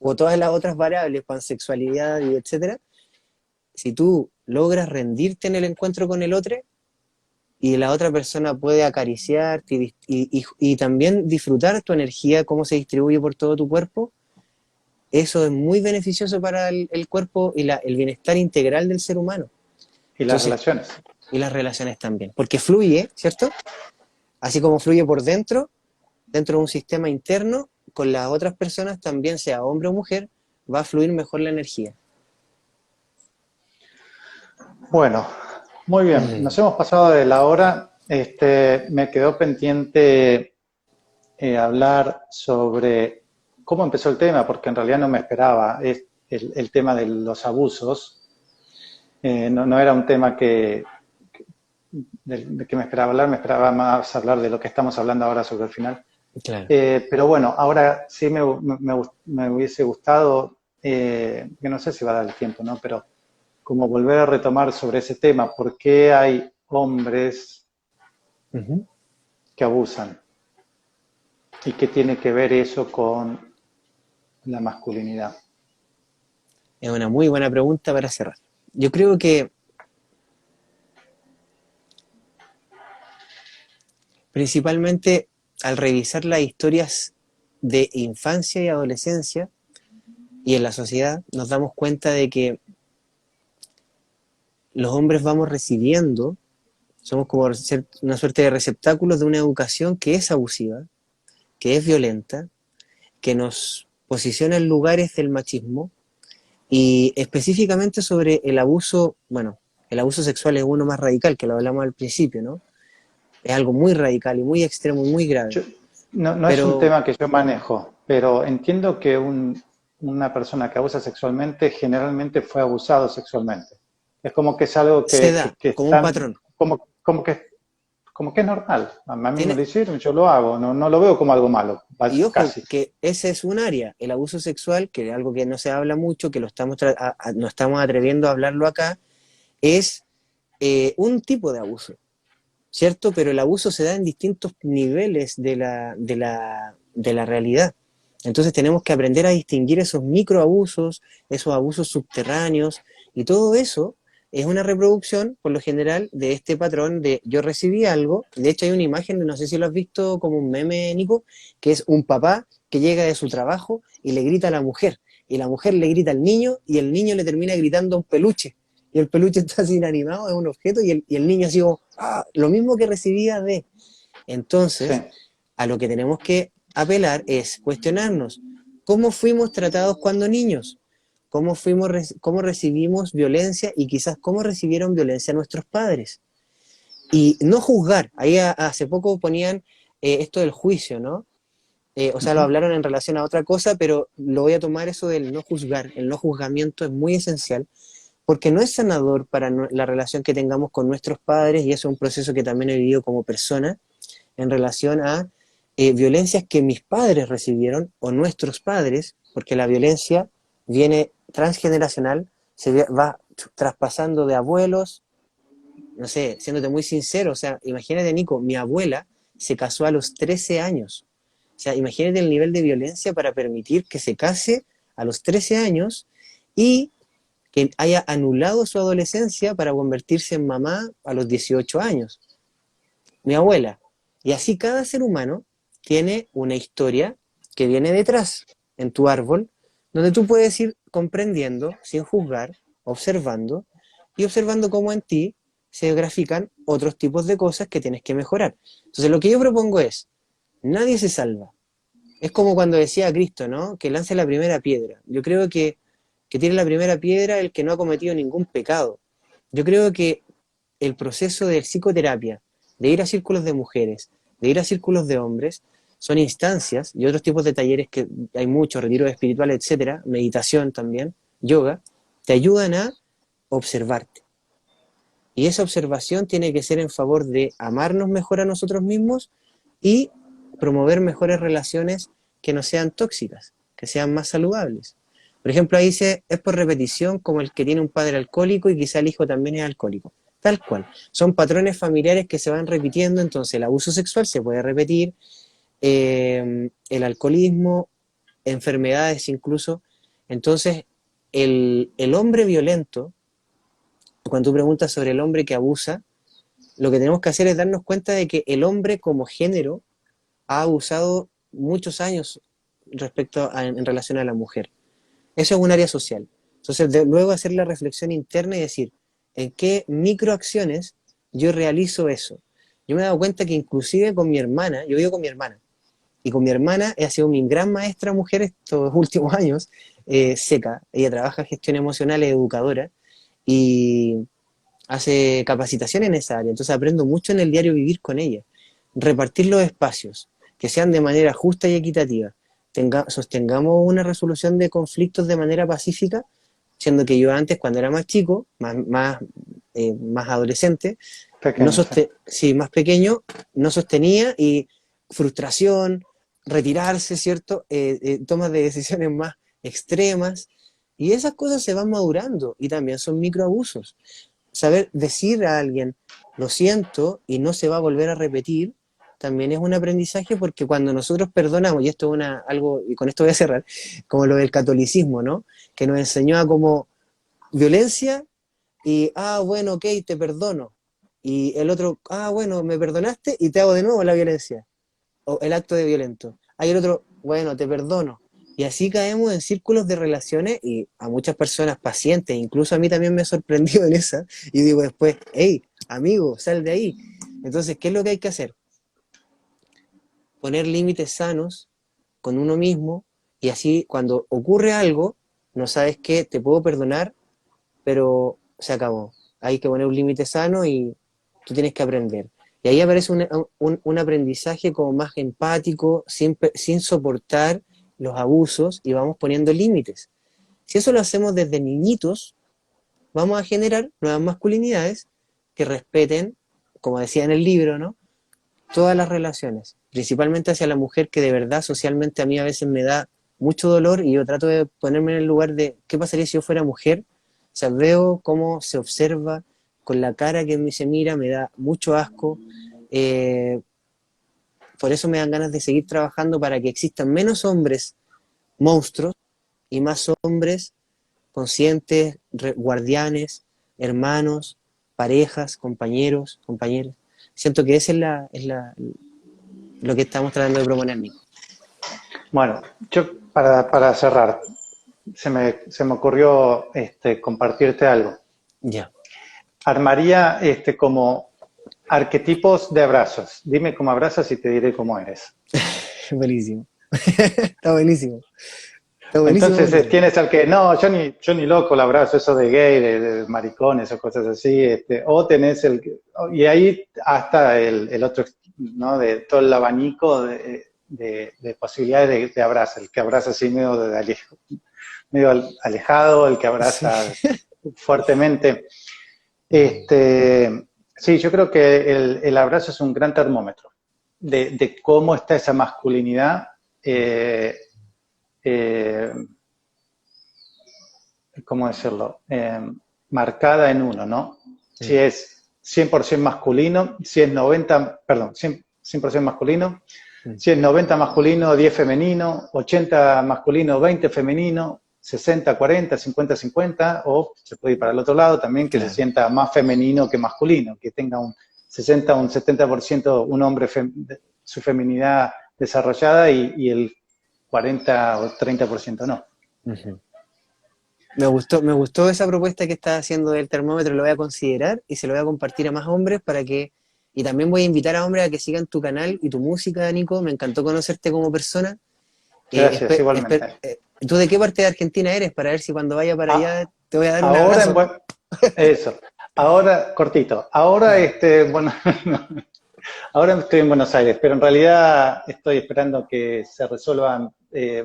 o todas las otras variables, pansexualidad y etcétera, si tú logras rendirte en el encuentro con el otro y la otra persona puede acariciarte y también disfrutar tu energía, cómo se distribuye por todo tu cuerpo, eso es muy beneficioso para el cuerpo y el bienestar integral del ser humano. y las Entonces, relaciones. y las relaciones también, porque fluye, ¿cierto? Así como fluye por dentro, dentro de un sistema interno, con las otras personas también, sea hombre o mujer, va a fluir mejor la energía. Bueno, muy bien, nos hemos pasado de la hora. Me quedó pendiente hablar sobre cómo empezó el tema, porque en realidad no me esperaba. Es el tema de los abusos. No era un tema de que me esperaba hablar, me esperaba más hablar de lo que estamos hablando ahora sobre el final. Claro. Pero bueno, ahora sí me hubiese gustado, que no sé si va a dar el tiempo, ¿no? Pero como volver a retomar sobre ese tema, ¿por qué hay hombres Uh-huh. que abusan? ¿Y qué tiene que ver eso con la masculinidad? Es una muy buena pregunta para cerrar. Yo creo que principalmente al revisar las historias de infancia y adolescencia y en la sociedad, nos damos cuenta de que los hombres vamos recibiendo, somos como una suerte de receptáculos de una educación que es abusiva, que es violenta, que nos posiciona en lugares del machismo y específicamente sobre el abuso, bueno, el abuso sexual es uno más radical, que lo hablamos al principio, ¿no? Es algo muy radical y muy extremo y muy grave. Yo- no es un Pero tema que yo manejo, pero entiendo que una persona que abusa sexualmente generalmente fue abusado sexualmente. Es como que es algo se da que como un están, patrón. como que es normal. A mí me Tiene, lo hicieron, yo lo hago, no lo veo como algo malo, y ojo, casi. que ese es un área, el abuso sexual, que es algo que no se habla mucho, que lo estamos no estamos atreviendo a hablarlo acá, es un tipo de abuso, ¿cierto? Pero el abuso se da en distintos niveles de la realidad. Entonces tenemos que aprender a distinguir esos microabusos, esos abusos subterráneos, y todo eso es una reproducción, por lo general, de este patrón de yo recibí algo. De hecho hay una imagen, no sé si lo has visto como un meme, Nico, que es un papá que llega de su trabajo y le grita a la mujer, y la mujer le grita al niño, y el niño le termina gritando a un peluche, y el peluche está así inanimado, es un objeto, y el niño así como, ah, lo mismo que recibía de... Sí, Entonces, a lo que tenemos que apelar es cuestionarnos cómo fuimos tratados cuando niños, cómo recibimos violencia y quizás cómo recibieron violencia nuestros padres. Y no juzgar. Ahí hace poco ponían esto del juicio, ¿no? O sea, lo ujú, hablaron en relación a otra cosa, pero lo voy a tomar eso del no juzgar. El no juzgamiento es muy esencial porque no es sanador para la relación que tengamos con nuestros padres y eso es un proceso que también he vivido como persona en relación a violencias que mis padres recibieron o nuestros padres, porque la violencia viene transgeneracional, va traspasando de abuelos, no sé, siéndote muy sincero, o sea, imagínate, Nico, mi abuela se casó a los 13 años. O sea, imagínate el nivel de violencia para permitir que se case a los 13 años y que haya anulado su adolescencia para convertirse en mamá a los 18 años. Mi abuela. Y así cada ser humano tiene una historia que viene detrás en tu árbol, donde tú puedes ir comprendiendo, sin juzgar, observando, y observando cómo en ti se grafican otros tipos de cosas que tienes que mejorar. Entonces lo que yo propongo es, nadie se salva. Es como cuando decía Cristo, ¿no? Que lance la primera piedra. Yo creo que tiene la primera piedra el que no ha cometido ningún pecado. Yo creo que el proceso de psicoterapia, de ir a círculos de mujeres, de ir a círculos de hombres, son instancias y otros tipos de talleres que hay muchos, retiros espirituales, etcétera, meditación también, yoga, te ayudan a observarte. Y esa observación tiene que ser en favor de amarnos mejor a nosotros mismos y promover mejores relaciones que no sean tóxicas, que sean más saludables. Por ejemplo, ahí dice, es por repetición como el que tiene un padre alcohólico y quizá el hijo también es alcohólico. Tal cual. Son patrones familiares que se van repitiendo, entonces el abuso sexual se puede repetir, el alcoholismo, enfermedades incluso. Entonces, el hombre violento, cuando tú preguntas sobre el hombre que abusa, lo que tenemos que hacer es darnos cuenta de que el hombre como género ha abusado muchos años en relación a la mujer. Eso es un área social. Entonces, luego hacer la reflexión interna y decir, ¿en qué microacciones yo realizo eso? Yo me he dado cuenta que inclusive con mi hermana, yo vivo con mi hermana, y con mi hermana ha sido mi gran maestra mujer estos últimos años, Seca. Ella trabaja en gestión emocional, es educadora, y hace capacitación en esa área. Entonces aprendo mucho en el diario vivir con ella. Repartir los espacios, que sean de manera justa y equitativa. Sostengamos una resolución de conflictos de manera pacífica, siendo que yo antes, cuando era más chico, más adolescente, Pequeño, sí, más pequeño, no sostenía y frustración, retirarse, ¿cierto? Tomas de decisiones más extremas, y esas cosas se van madurando y también son microabusos. Saber decir a alguien, lo siento y no se va a volver a repetir, también es un aprendizaje, porque cuando nosotros perdonamos, y esto es algo, y con esto voy a cerrar, como lo del catolicismo, ¿no? Que nos enseñó a como violencia y, bueno, ok, te perdono. Y el otro, bueno, me perdonaste y te hago de nuevo la violencia, o el acto de violento. Hay el otro, bueno, te perdono. Y así caemos en círculos de relaciones, y a muchas personas, pacientes, incluso a mí también me he sorprendido en esa, y digo después, hey, amigo, sal de ahí. Entonces, ¿qué es lo que hay que hacer? Poner límites sanos con uno mismo, y así cuando ocurre algo, no sabes qué, te puedo perdonar, pero se acabó. Hay que poner un límite sano y tú tienes que aprender. Y ahí aparece un aprendizaje como más empático, sin soportar los abusos, y vamos poniendo límites. Si eso lo hacemos desde niñitos, vamos a generar nuevas masculinidades que respeten, como decía en el libro, ¿no? Todas las relaciones, principalmente hacia la mujer, que de verdad socialmente a mí a veces me da mucho dolor, y yo trato de ponerme en el lugar de qué pasaría si yo fuera mujer. O sea, veo cómo se observa, con la cara que se mira, me da mucho asco. Por eso me dan ganas de seguir trabajando para que existan menos hombres monstruos y más hombres conscientes, guardianes, hermanos, parejas, compañeros, compañeras. Siento que esa lo que estamos tratando de proponer, Nico. Bueno, yo para cerrar, se me ocurrió compartirte algo. Ya. Armaría como arquetipos de abrazos. Dime cómo abrazas y te diré cómo eres. Buenísimo. Está buenísimo. Está buenísimo. Entonces tienes al que, no, yo ni loco el abrazo, eso de gay, de maricones o cosas así, o tenés y ahí hasta el otro, ¿no? De todo el abanico de posibilidades de abrazo, el que abraza así medio alejado, el que abraza Sí. fuertemente. Sí, yo creo que el abrazo es un gran termómetro de cómo está esa masculinidad. ¿Cómo decirlo? Marcada en uno, ¿no? Sí. Si es 100% masculino, si es 90, perdón, 100% masculino, si es 90 masculino, 10 femenino, 80 masculino, 20 femenino, 60, 40, 50, 50, o se puede ir para el otro lado también, que claro, se sienta más femenino que masculino, que tenga un 60, un 70% un hombre, su feminidad desarrollada, y el 40 o 30% no. Uh-huh. Me gustó esa propuesta que estás haciendo del termómetro, lo voy a considerar y se lo voy a compartir a más hombres y también voy a invitar a hombres a que sigan tu canal y tu música, Nico. Me encantó conocerte como persona. Gracias, igualmente. ¿Tú de qué parte de Argentina eres? Para ver si cuando vaya para allá te voy a dar un abrazo. Eso. Ahora, cortito. Ahora, bueno, Ahora estoy en Buenos Aires, pero en realidad estoy esperando que se resuelvan, que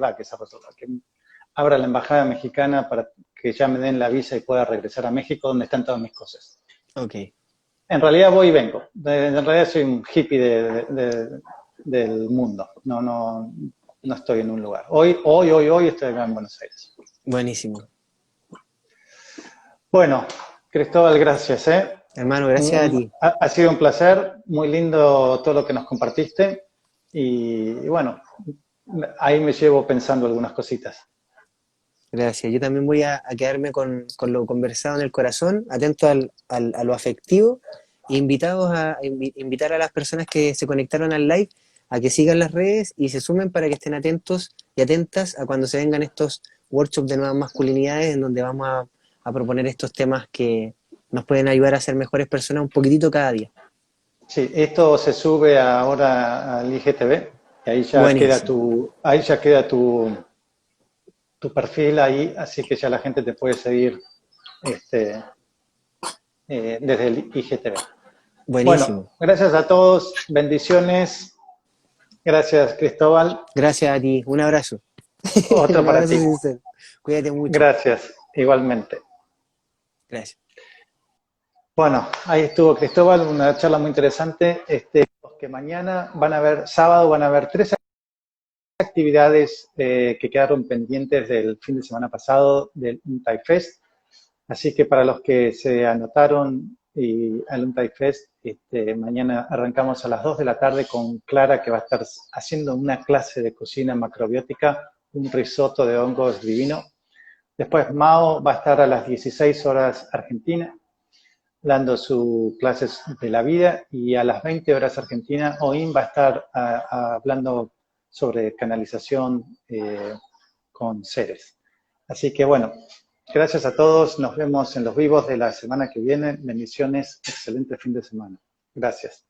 abra la embajada mexicana para que ya me den la visa y pueda regresar a México, donde están todas mis cosas. Ok, En realidad voy y vengo. En realidad soy un hippie del mundo. No estoy en un lugar. Hoy estoy acá en Buenos Aires. buenísimo. Bueno, Cristóbal, gracias, ¿eh? Hermano, gracias a ti. Ha sido un placer, muy lindo todo lo que nos compartiste y bueno, ahí me llevo pensando algunas cositas. Gracias. Yo también voy a quedarme con lo conversado en el corazón, atento a lo afectivo, e invitar a las personas que se conectaron al live a que sigan las redes y se sumen para que estén atentos y atentas a cuando se vengan estos workshops de nuevas masculinidades en donde vamos a proponer estos temas que nos pueden ayudar a ser mejores personas un poquitito cada día. Sí, esto se sube ahora al IGTV y Buenísimo. ahí ya queda tu perfil ahí, así que ya la gente te puede seguir este, desde el IGTV. Bueno, Buenísimo. gracias a todos, bendiciones, gracias Cristóbal, Gracias a ti. Un abrazo. otro Un para abrazo ti, sincero. Cuídate mucho. gracias, igualmente. Gracias. Bueno, ahí estuvo Cristóbal, una charla muy interesante, que mañana sábado van a haber 3 actividades que quedaron pendientes del fin de semana pasado del Untai Fest. Así que para los que se anotaron al Untai Fest, mañana arrancamos a las 2 de la tarde con Clara, que va a estar haciendo una clase de cocina macrobiótica, un risotto de hongos divino. Después Mao va a estar a las 16 horas Argentina, dando sus clases de la vida, y a las 20 horas Argentina, Oin va a estar hablando sobre canalización con seres. Así que bueno, gracias a todos, nos vemos en los vivos de la semana que viene, bendiciones, excelente fin de semana. Gracias.